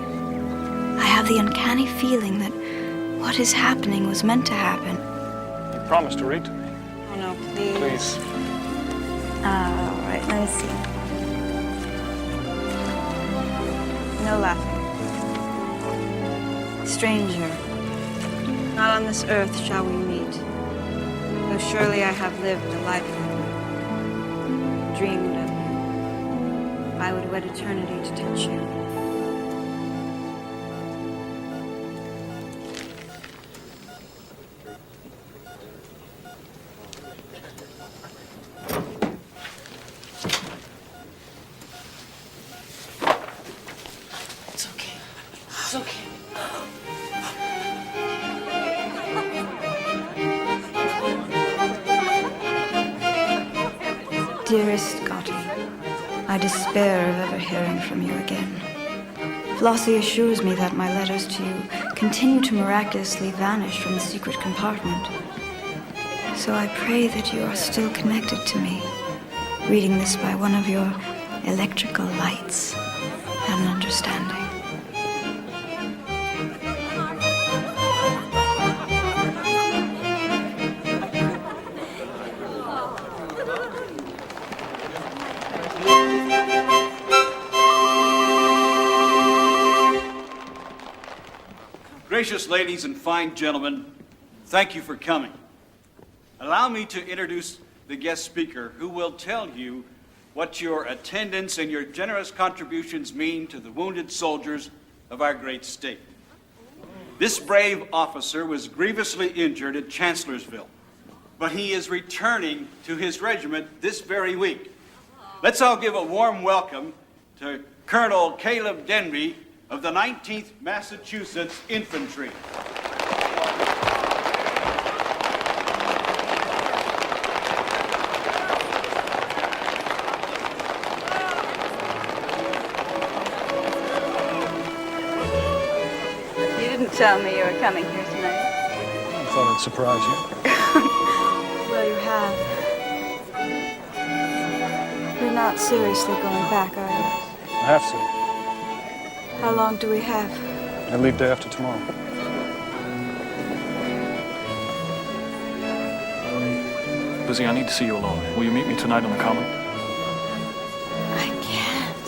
I have the uncanny feeling that what is happening was meant to happen. You promised to read to me. Oh, no, please. Please. All right, let me see. No laughing. Stranger, Not on this earth shall we meet, though surely I have lived a life with you, dreamed of you. I would wed eternity to touch you. It's okay. It's okay. Dearest Scotty, I despair of ever hearing from you again. Flossie assures me that my letters to you continue to miraculously vanish from the secret compartment. So I pray that you are still connected to me, reading this by one of your electrical lights and understanding. Gracious ladies and fine gentlemen, thank you for coming. Allow me to introduce the guest speaker who will tell you what your attendance and your generous contributions mean to the wounded soldiers of our great state. This brave officer was grievously injured at Chancellorsville, but he is returning to his regiment this very week. Let's all give a warm welcome to Colonel Caleb Denby of the 19th Massachusetts Infantry. You didn't tell me you were coming here tonight. I thought I'd surprise you. Well, you have. You're not seriously going back, are you? I have to. How long do we have? I leave day after tomorrow. Lizzie, I need to see you alone. Will you meet me tonight on the common? I can't.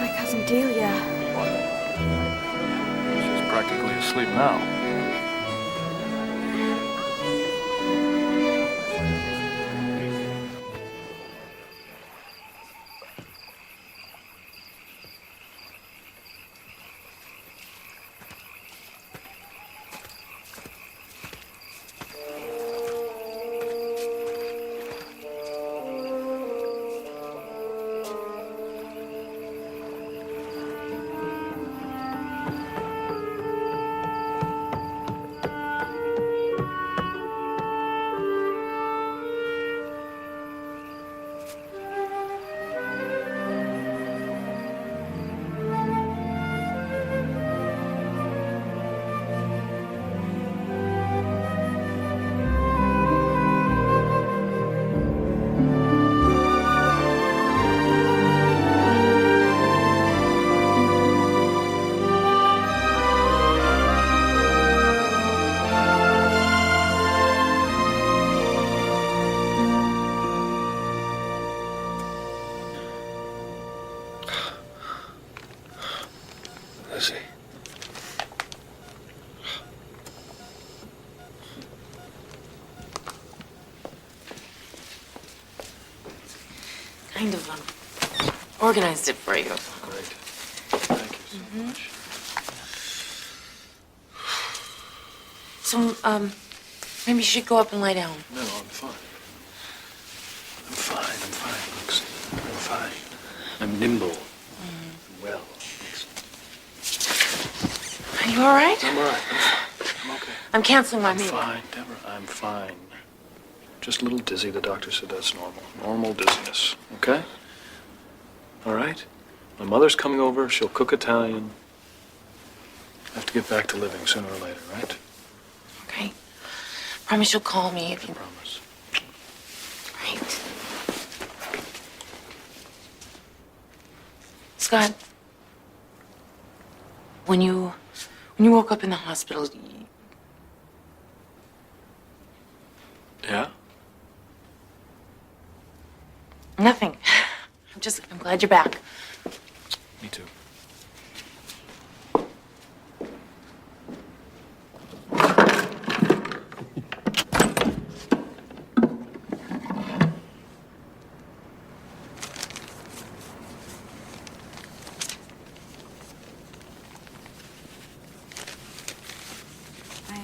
My cousin Delia. She's practically asleep now. Lizzie. Kind of organized it for you. Great. Thank you so much. So, maybe you should go up and lie down. No, I'm fine. I'm fine. Look, see, I'm fine. I'm nimble. Well. Are you all right? I'm all right. I'm okay. I'm canceling my meeting. Fine, Deborah. I'm fine. Just a little dizzy. The doctor said that's normal. Normal dizziness. Okay? All right? My mother's coming over. She'll cook Italian. I have to get back to living sooner or later, right? Okay. Promise you'll call me if you... Promise. Right. Scott, when you woke up in the hospital, Yeah? nothing. I'm glad you're back. Me too.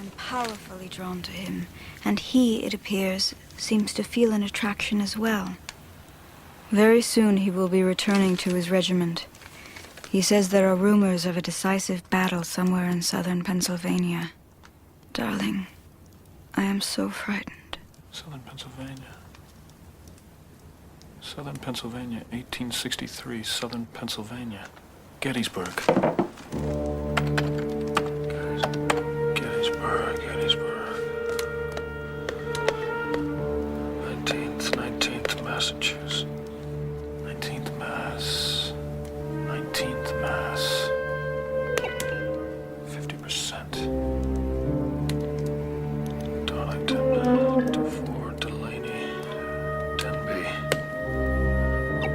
am powerfully drawn to him, and he, it appears, seems to feel an attraction as well. Very soon he will be returning to his regiment. He says there are rumors of a decisive battle somewhere in southern Pennsylvania. Darling, I am so frightened. Southern Pennsylvania. Southern Pennsylvania, 1863, Southern Pennsylvania. Gettysburg. Gettysburg. 19th Massachusetts. 19th Mass. 19th Mass. 50%. Darlington, DeFord, Delaney, Denby.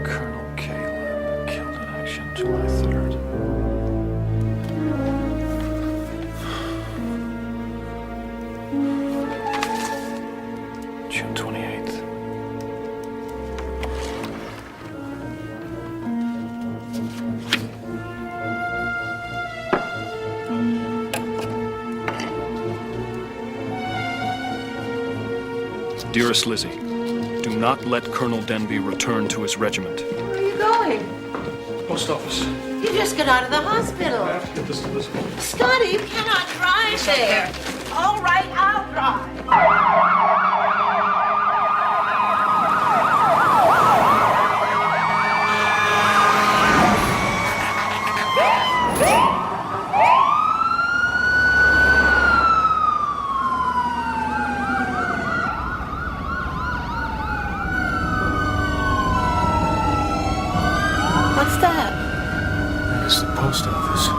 Colonel Caleb, killed in action July 3rd. June 28th. Dearest Lizzie, do not let Colonel Denby return to his regiment. Where are you going? Post office. You just got out of the hospital. I have to get this to Elizabeth. Scotty, you cannot drive there. All right, I'll drive. What's that? It's the post office.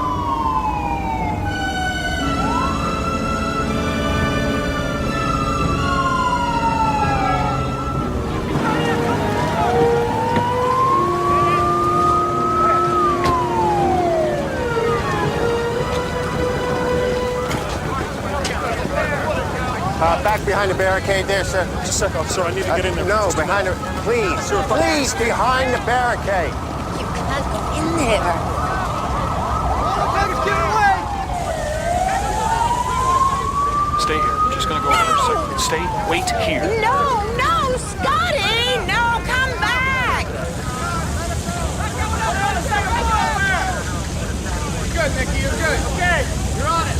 Back behind the barricade there, sir. Just a sec, officer. I need to get in there. No, behind the... Please, please, behind the barricade. You cannot go in there. Stay here. I'm just gonna go over there a second. Stay. Wait here. No, Scotty! No, come back! You're good, Nicky. You're good. Okay, you're on it.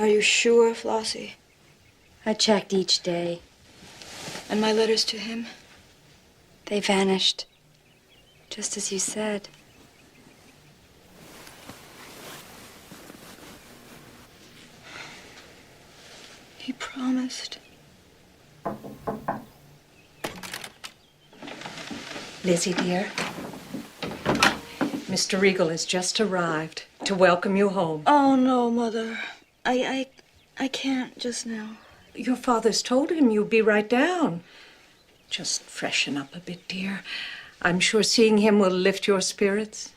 Are you sure, Flossie? I checked each day. And my letters to him? They vanished, just as you said. He promised. Lizzie, dear, Mr. Regal has just arrived to welcome you home. Oh, no, Mother. I can't just now. Your father's told him you'd be right down. Just freshen up a bit, dear. I'm sure seeing him will lift your spirits.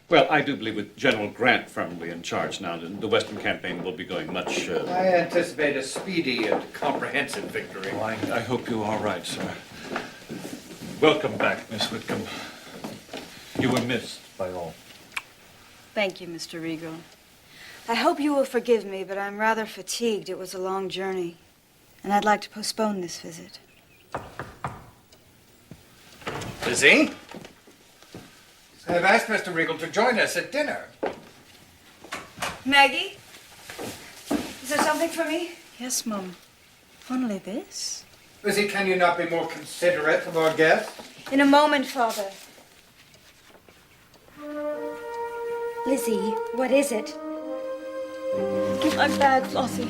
Well, I do believe with General Grant firmly in charge now, the Western campaign will be going much... I anticipate a speedy and comprehensive victory. Well, I hope you are right, sir. Welcome back, Miss Whitcomb. You were missed by all. Thank you, Mr. Regal. I hope you will forgive me, but I'm rather fatigued. It was a long journey, and I'd like to postpone this visit. Lizzie? I've asked Mr. Regal to join us at dinner. Maggie? Is there something for me? Yes, Mum. Only this? Lizzie, can you not be more considerate of our guests? In a moment, Father. Lizzie, what is it? Give my bag, Flossie.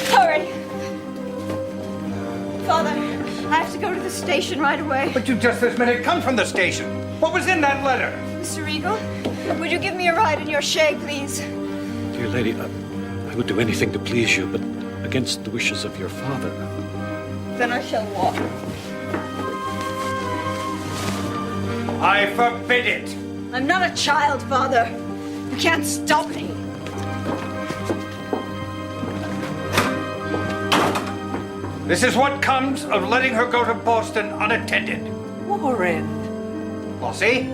Hurry! Father, I have to go to the station right away. But you just this minute come from the station. What was in that letter? Mr. Regal, would you give me a ride in your shay, please? Dear lady, I would do anything to please you, but against the wishes of your father. Then I shall walk. I forbid it. I'm not a child, Father. You can't stop me. This is what comes of letting her go to Boston unattended. Warren. Flossie,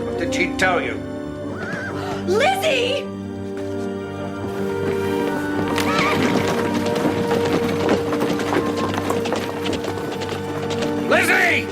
what did she tell you? Lizzie! Lizzie!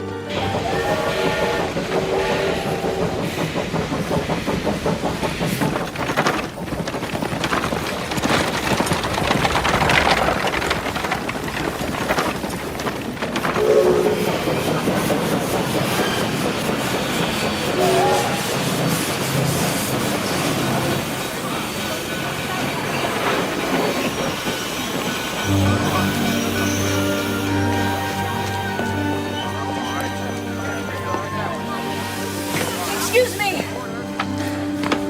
Excuse me.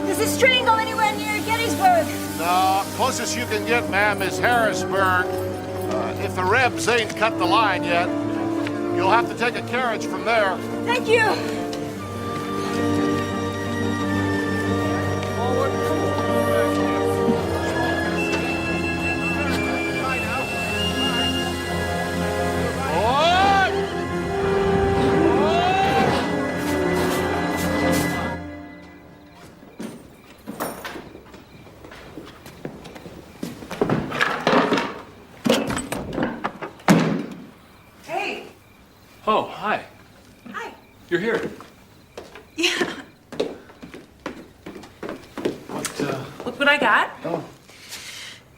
Does this train go anywhere near Gettysburg? No, closest you can get, ma'am, is Harrisburg. If the Rebs ain't cut the line yet, you'll have to take a carriage from there. Thank you. Hey. Oh, hi. Hi. You're here. Yeah. Look what I got. Oh,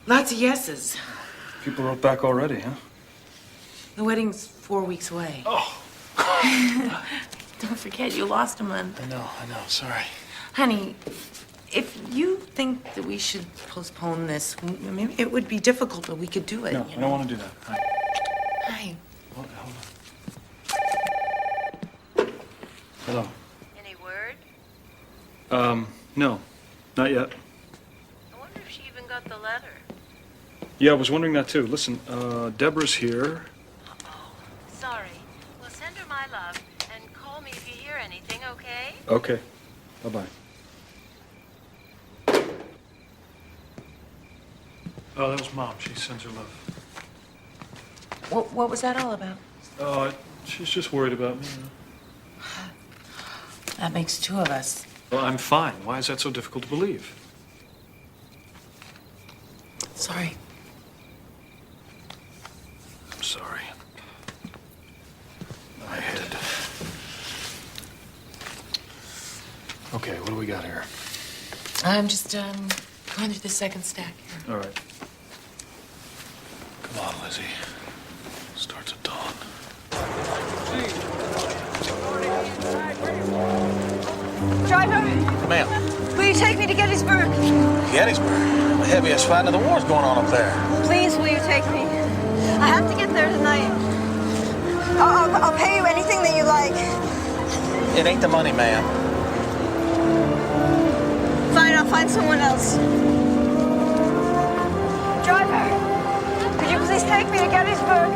Lots of yeses. people wrote back already, huh? The wedding's 4 weeks away. Oh. Don't forget, you lost a month. I know, sorry. Honey, if you think that we should postpone this, I mean, it would be difficult, but we could do it. No, I don't want to do that. Hi. Hi. Hold on. Hello. Any word? No, not yet. I wonder if she even got the letter. Yeah, I was wondering that too. Listen, Deborah's here. Sorry. Well, send her my love and call me if you hear anything, okay? Okay. Bye-bye. Oh, that was Mom. She sends her love. What was that all about? She's just worried about me. You know? That makes two of us. Well, I'm fine. Why is that so difficult to believe? Sorry. I'm sorry. My head. Okay, what do we got here? I'm just Going through the second stack here. All right. Come on, Lizzie. Starts at dawn. Driver, Ma'am. will you take me to Gettysburg? Gettysburg? The heaviest fight of the war's going on up there. Please, will you take me? I have to get there tonight. I'll pay you anything that you like. It ain't the money, ma'am. Fine, I'll find someone else. Driver, could you please take me to Gettysburg?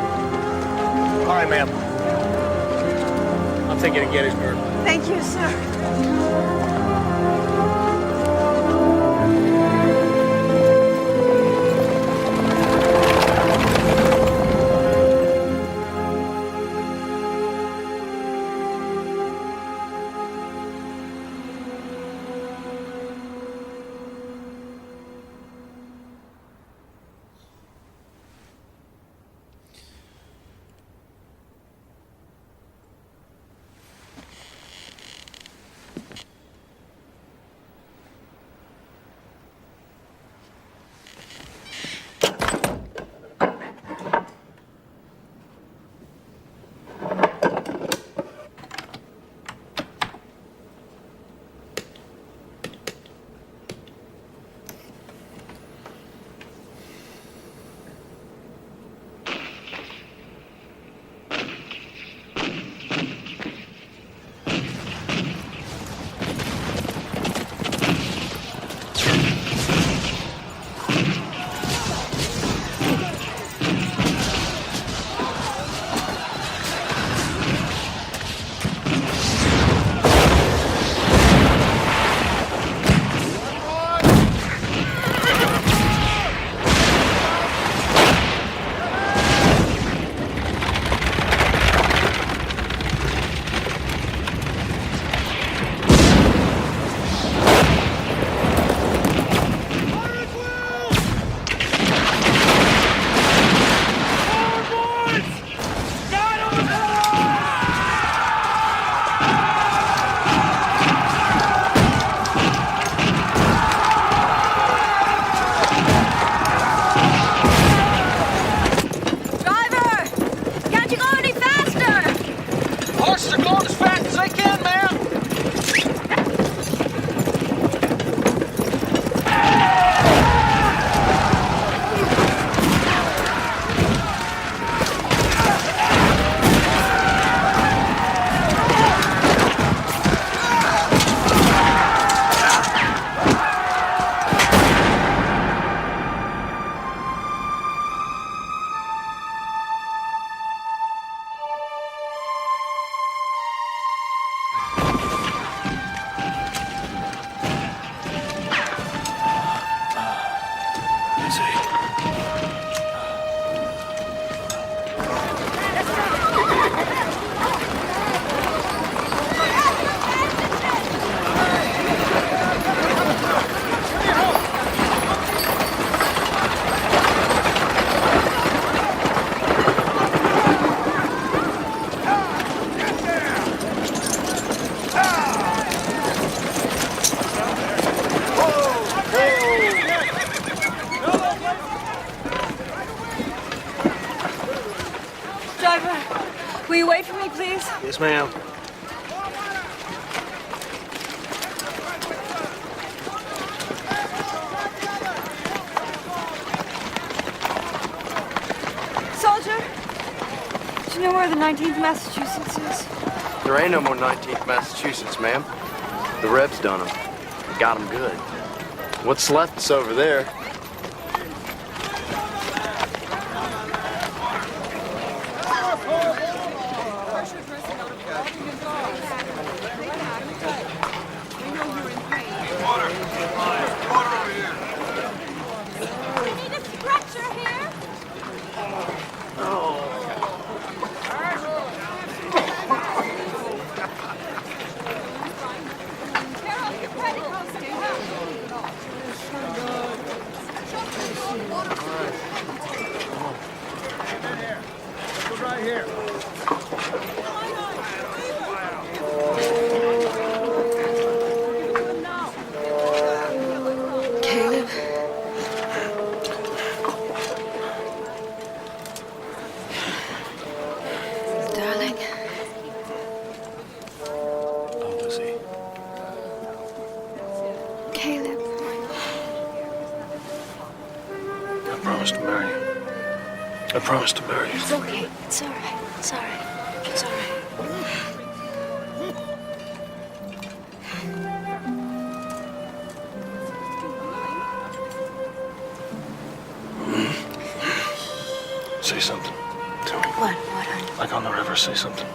All right, ma'am. I'll take you to Gettysburg. Thank you, sir. Will you wait for me, please? Yes, ma'am. Soldier, do you know where the 19th Massachusetts is? There ain't no more 19th Massachusetts, ma'am. The Rebs done them. Got them good. What's left's over there. promise to marry you. I promise to marry you. It's okay. It's all right. It's all right. It's all right. Say something to me. What, honey? Like on the river, say something.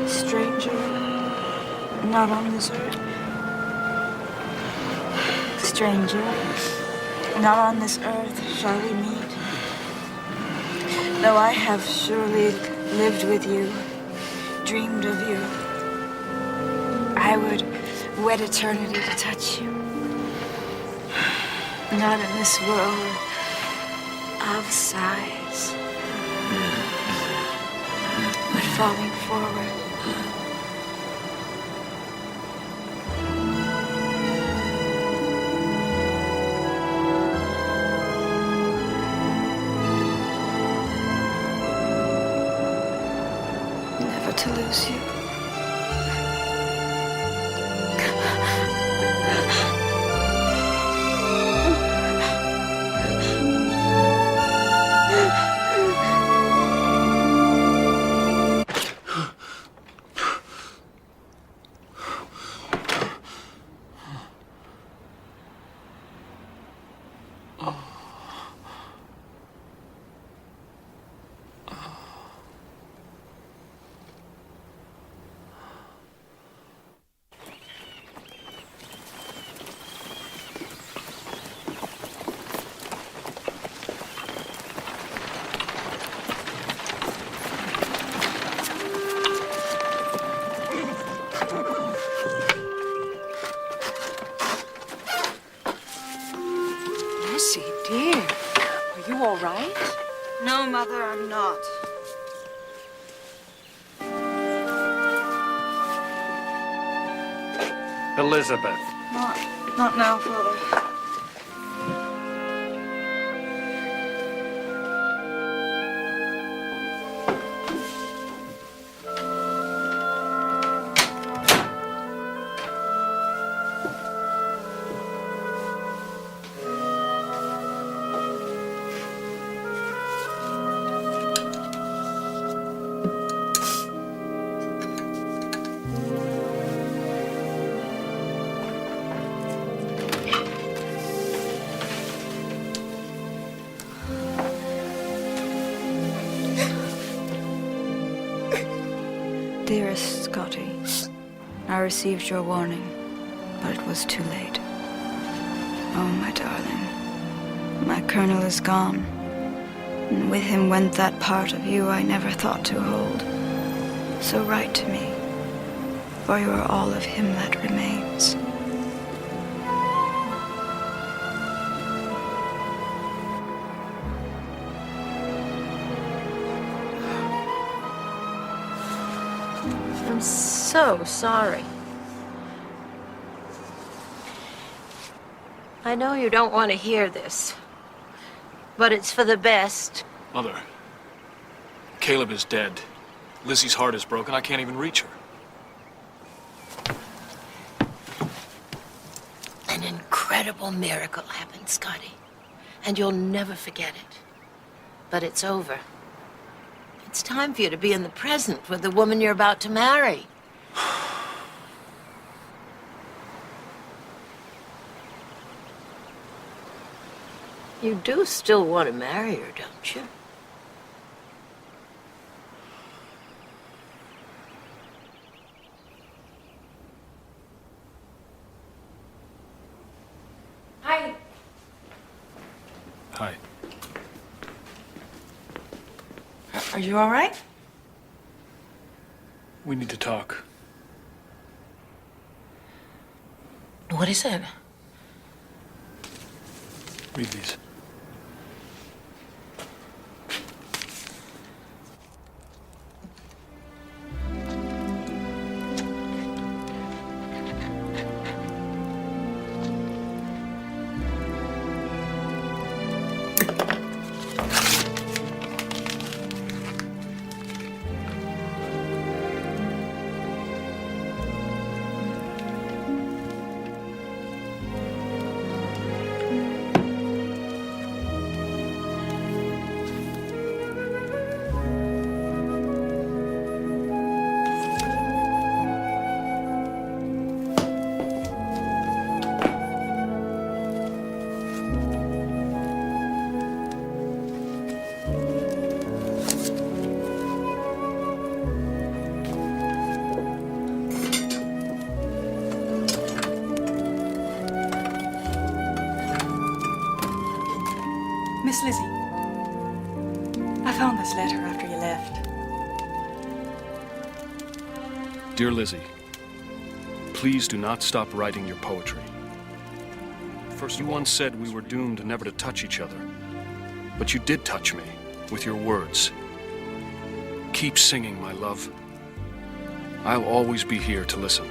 Stranger, not on this earth. Stranger, not on this earth shall we meet. Though I have surely lived with you, dreamed of you, I would wed eternity to touch you. Not in this world of sighs, but falling forward. Never to lose you. Lucy, dear, are you all right? No, Mother, I'm not. Elizabeth. Not now, Father. Dearest Scotty, I received your warning, but it was too late. Oh, my darling, my colonel is gone, and with him went that part of you I never thought to hold. So write to me, for you are all of him that remains. I'm so sorry. I know you don't want to hear this, but it's for the best. Mother, Caleb is dead. Lizzie's heart is broken. I can't even reach her. An incredible miracle happened, Scotty, and you'll never forget it. But it's over. It's time for you to be in the present with the woman you're about to marry. You do still want to marry her, don't you? Hi. Hi. Are you all right? We need to talk. What is it? Read these. Miss Lizzie, I found this letter after you left. Dear Lizzie, please do not stop writing your poetry. First, you once said we were doomed never to touch each other. But you did touch me with your words. Keep singing, my love. I'll always be here to listen.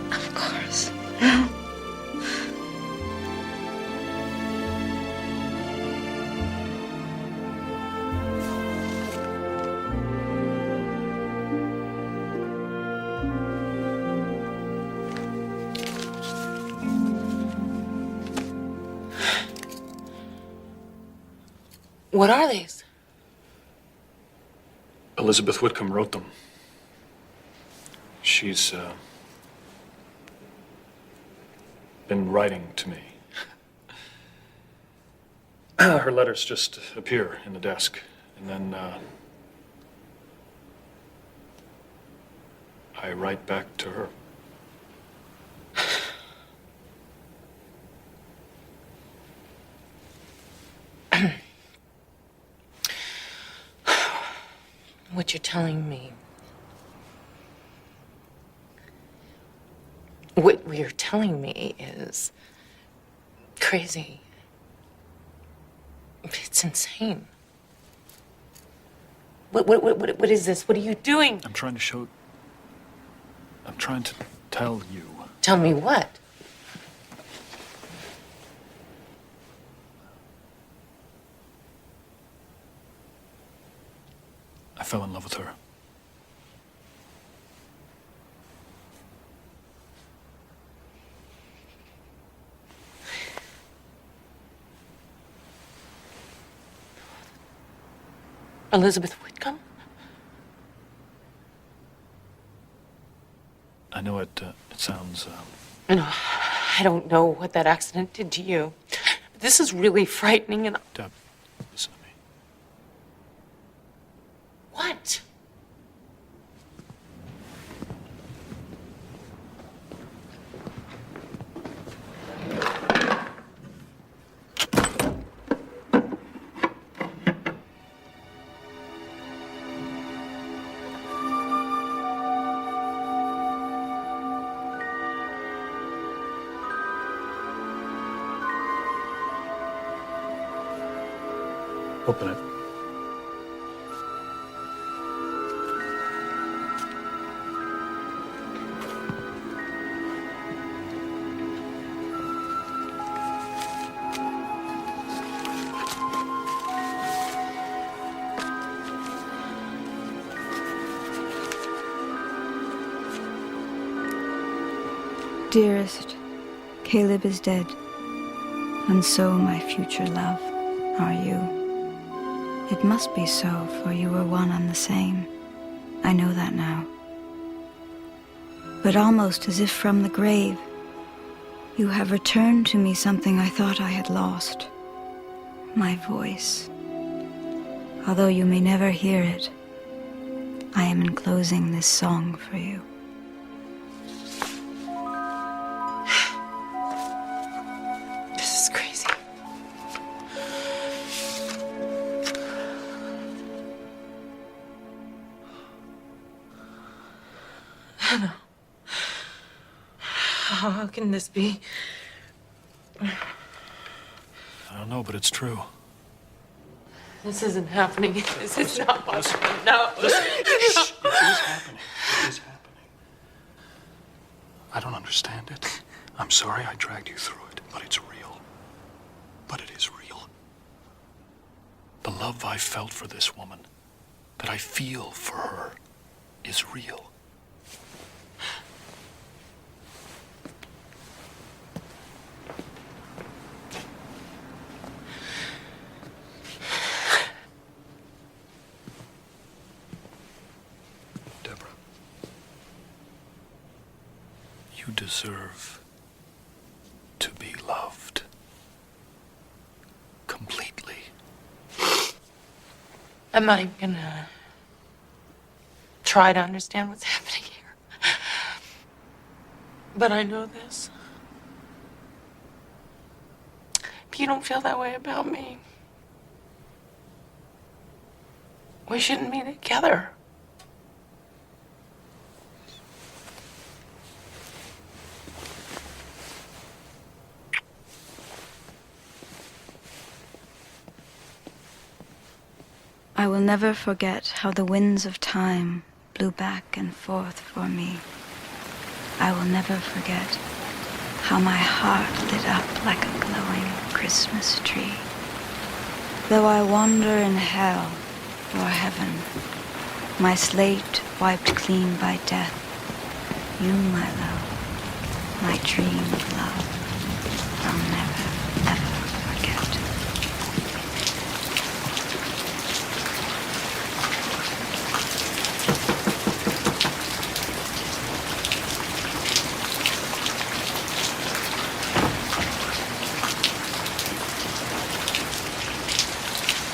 Of course. What are these? Elizabeth Whitcomb wrote them. She's been writing to me. Her letters just appear in the desk, and then I write back to her. What you're telling me. What you're telling me is crazy. It's insane. What is this? What are you doing? I'm trying to tell you. Tell me what? I fell in love with her. Elizabeth Whitcomb? I know it sounds... No, I don't know what that accident did to you. But this is really frightening and... Deb, listen to me. What? Open it. Dearest, Caleb is dead, and so my future love are you. It must be so, for you were one and the same. I know that now. But almost as if from the grave, you have returned to me something I thought I had lost. My voice. Although you may never hear it, I am enclosing this song for you. This is crazy. Hannah. How can this be? I don't know, but it's true. This isn't happening. This is not possible. No. Listen. It is happening. It is happening. I don't understand it. I'm sorry I dragged you through it, but it's real. But it is real. The love I felt for this woman, that I feel for her, is real. You deserve to be loved. I'm not even gonna try to understand what's happening here. But I know this. If you don't feel that way about me, we shouldn't be together. I will never forget how the winds of time blew back and forth for me. I will never forget how my heart lit up like a glowing Christmas tree. Though I wander in hell or heaven, my slate wiped clean by death, you, my love, my dream of love, I'll never, ever forget.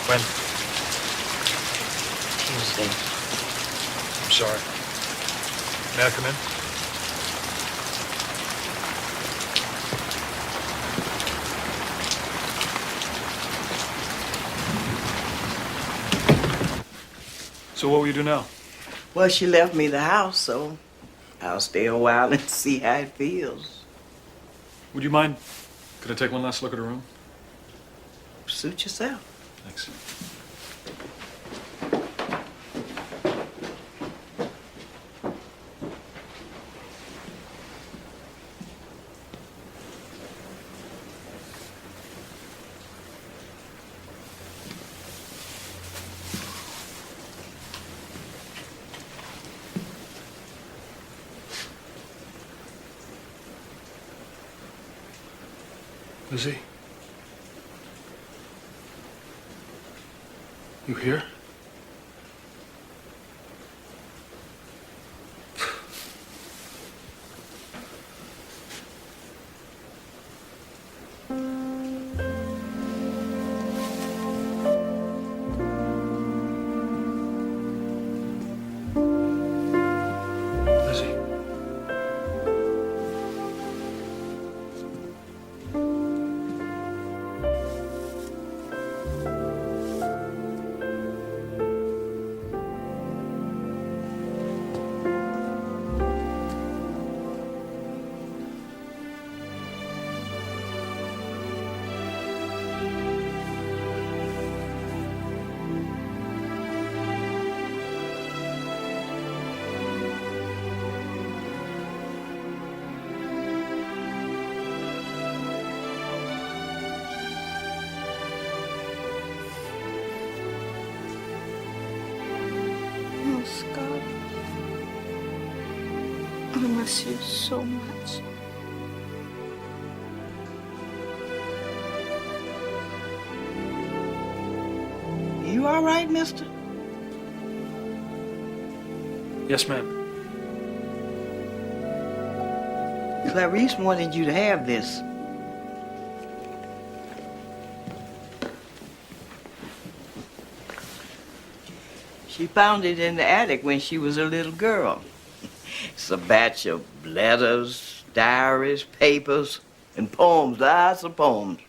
When? Tuesday. I'm sorry. May I come in? So what will you do now? Well, she left me the house, so I'll stay a while and see how it feels. Would you mind? Could I take one last look at her room? Suit yourself. Thanks. Lizzie? You here? Lizzie? Oh, Scott. I miss you so much. You all right, mister? Yes, ma'am. Clarice wanted you to have this. She found it in the attic when she was a little girl. It's a batch of letters, diaries, papers, and poems, lots of poems.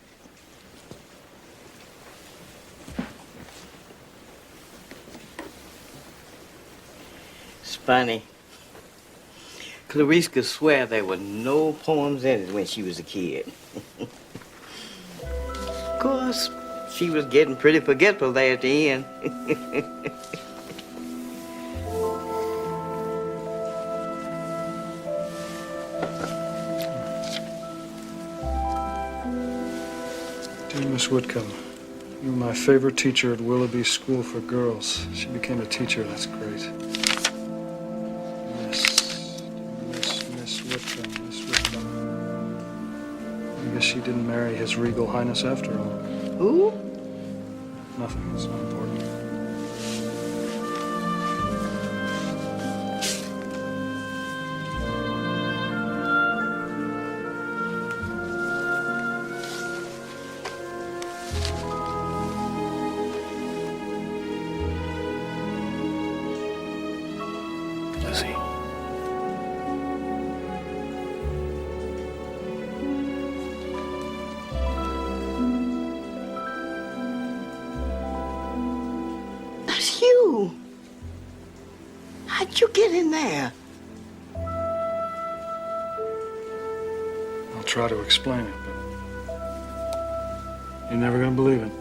It's funny. Clarice could swear there were no poems in it when she was a kid. Of course, she was getting pretty forgetful there at the end. Dear Miss Whitcomb, you were my favorite teacher at Willoughby School for Girls. She became a teacher. That's great. Miss Whitcomb. I guess she didn't marry His Regal Highness after all. Who? Nothing. It's not important. Lizzie. That's you. How'd you get in there? I'll try to explain it, but you're never gonna believe it.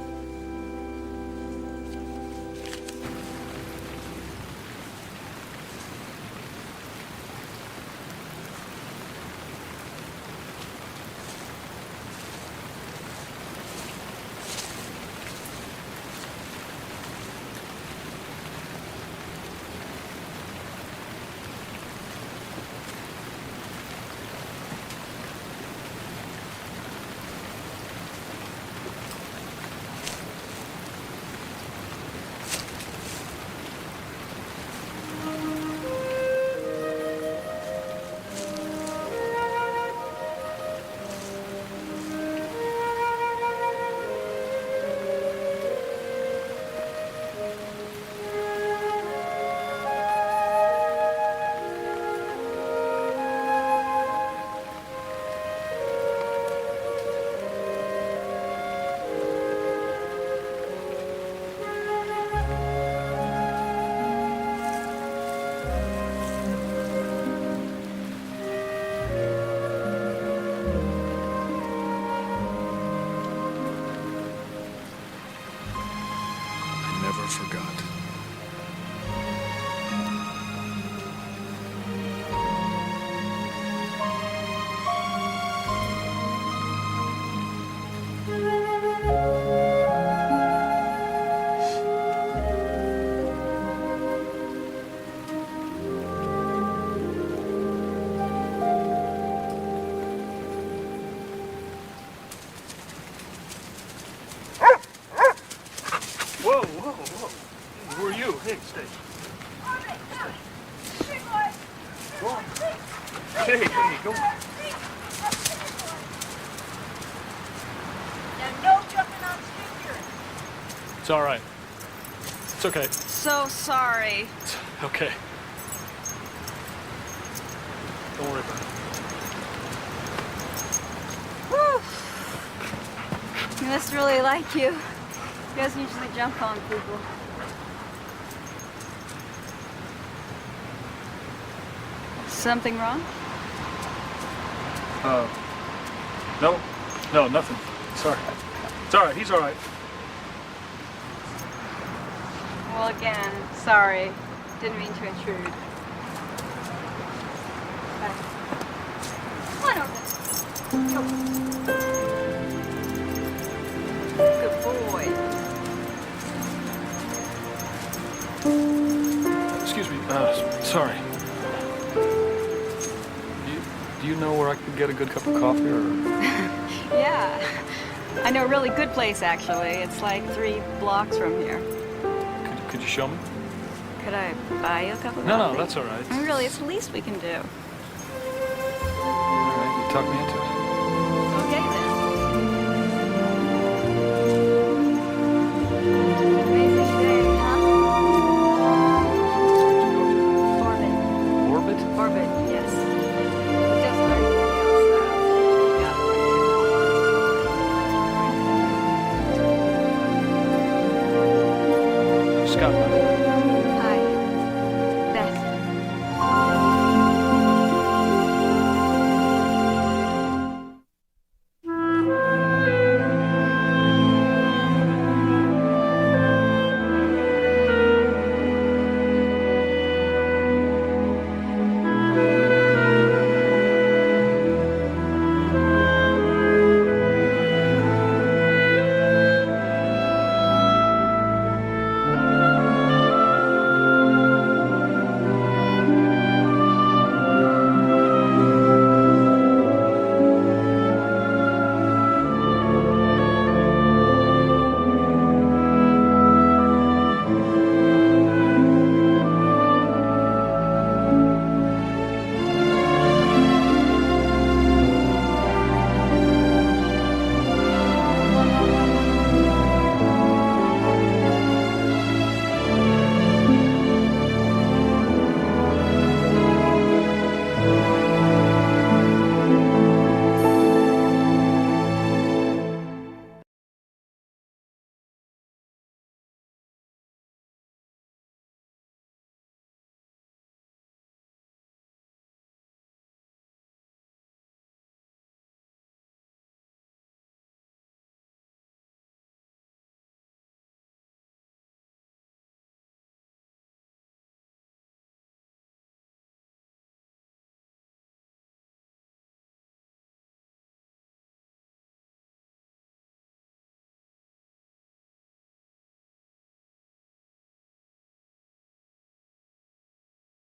Forgot. Whoa, whoa, whoa. Who are you? Hey, stay. Go on. Hey, go on. Now, no jumping on senior. It's all right. It's okay. So sorry. It's okay. Don't worry about it. Whew. He must really like you. He doesn't usually jump on people. Something wrong? No, nothing. Sorry. It's all right. He's all right. Well, again, sorry. Didn't mean to intrude. Bye. Come on over. Good boy. Excuse me. Sorry. Do you know where I can get a good cup of coffee, or? Yeah. I know a really good place, actually. It's like 3 blocks from here. Could you show me? Could I buy you a cup of No, coffee? that's all right. I mean, really, it's the least we can do. All right, you talk me into it.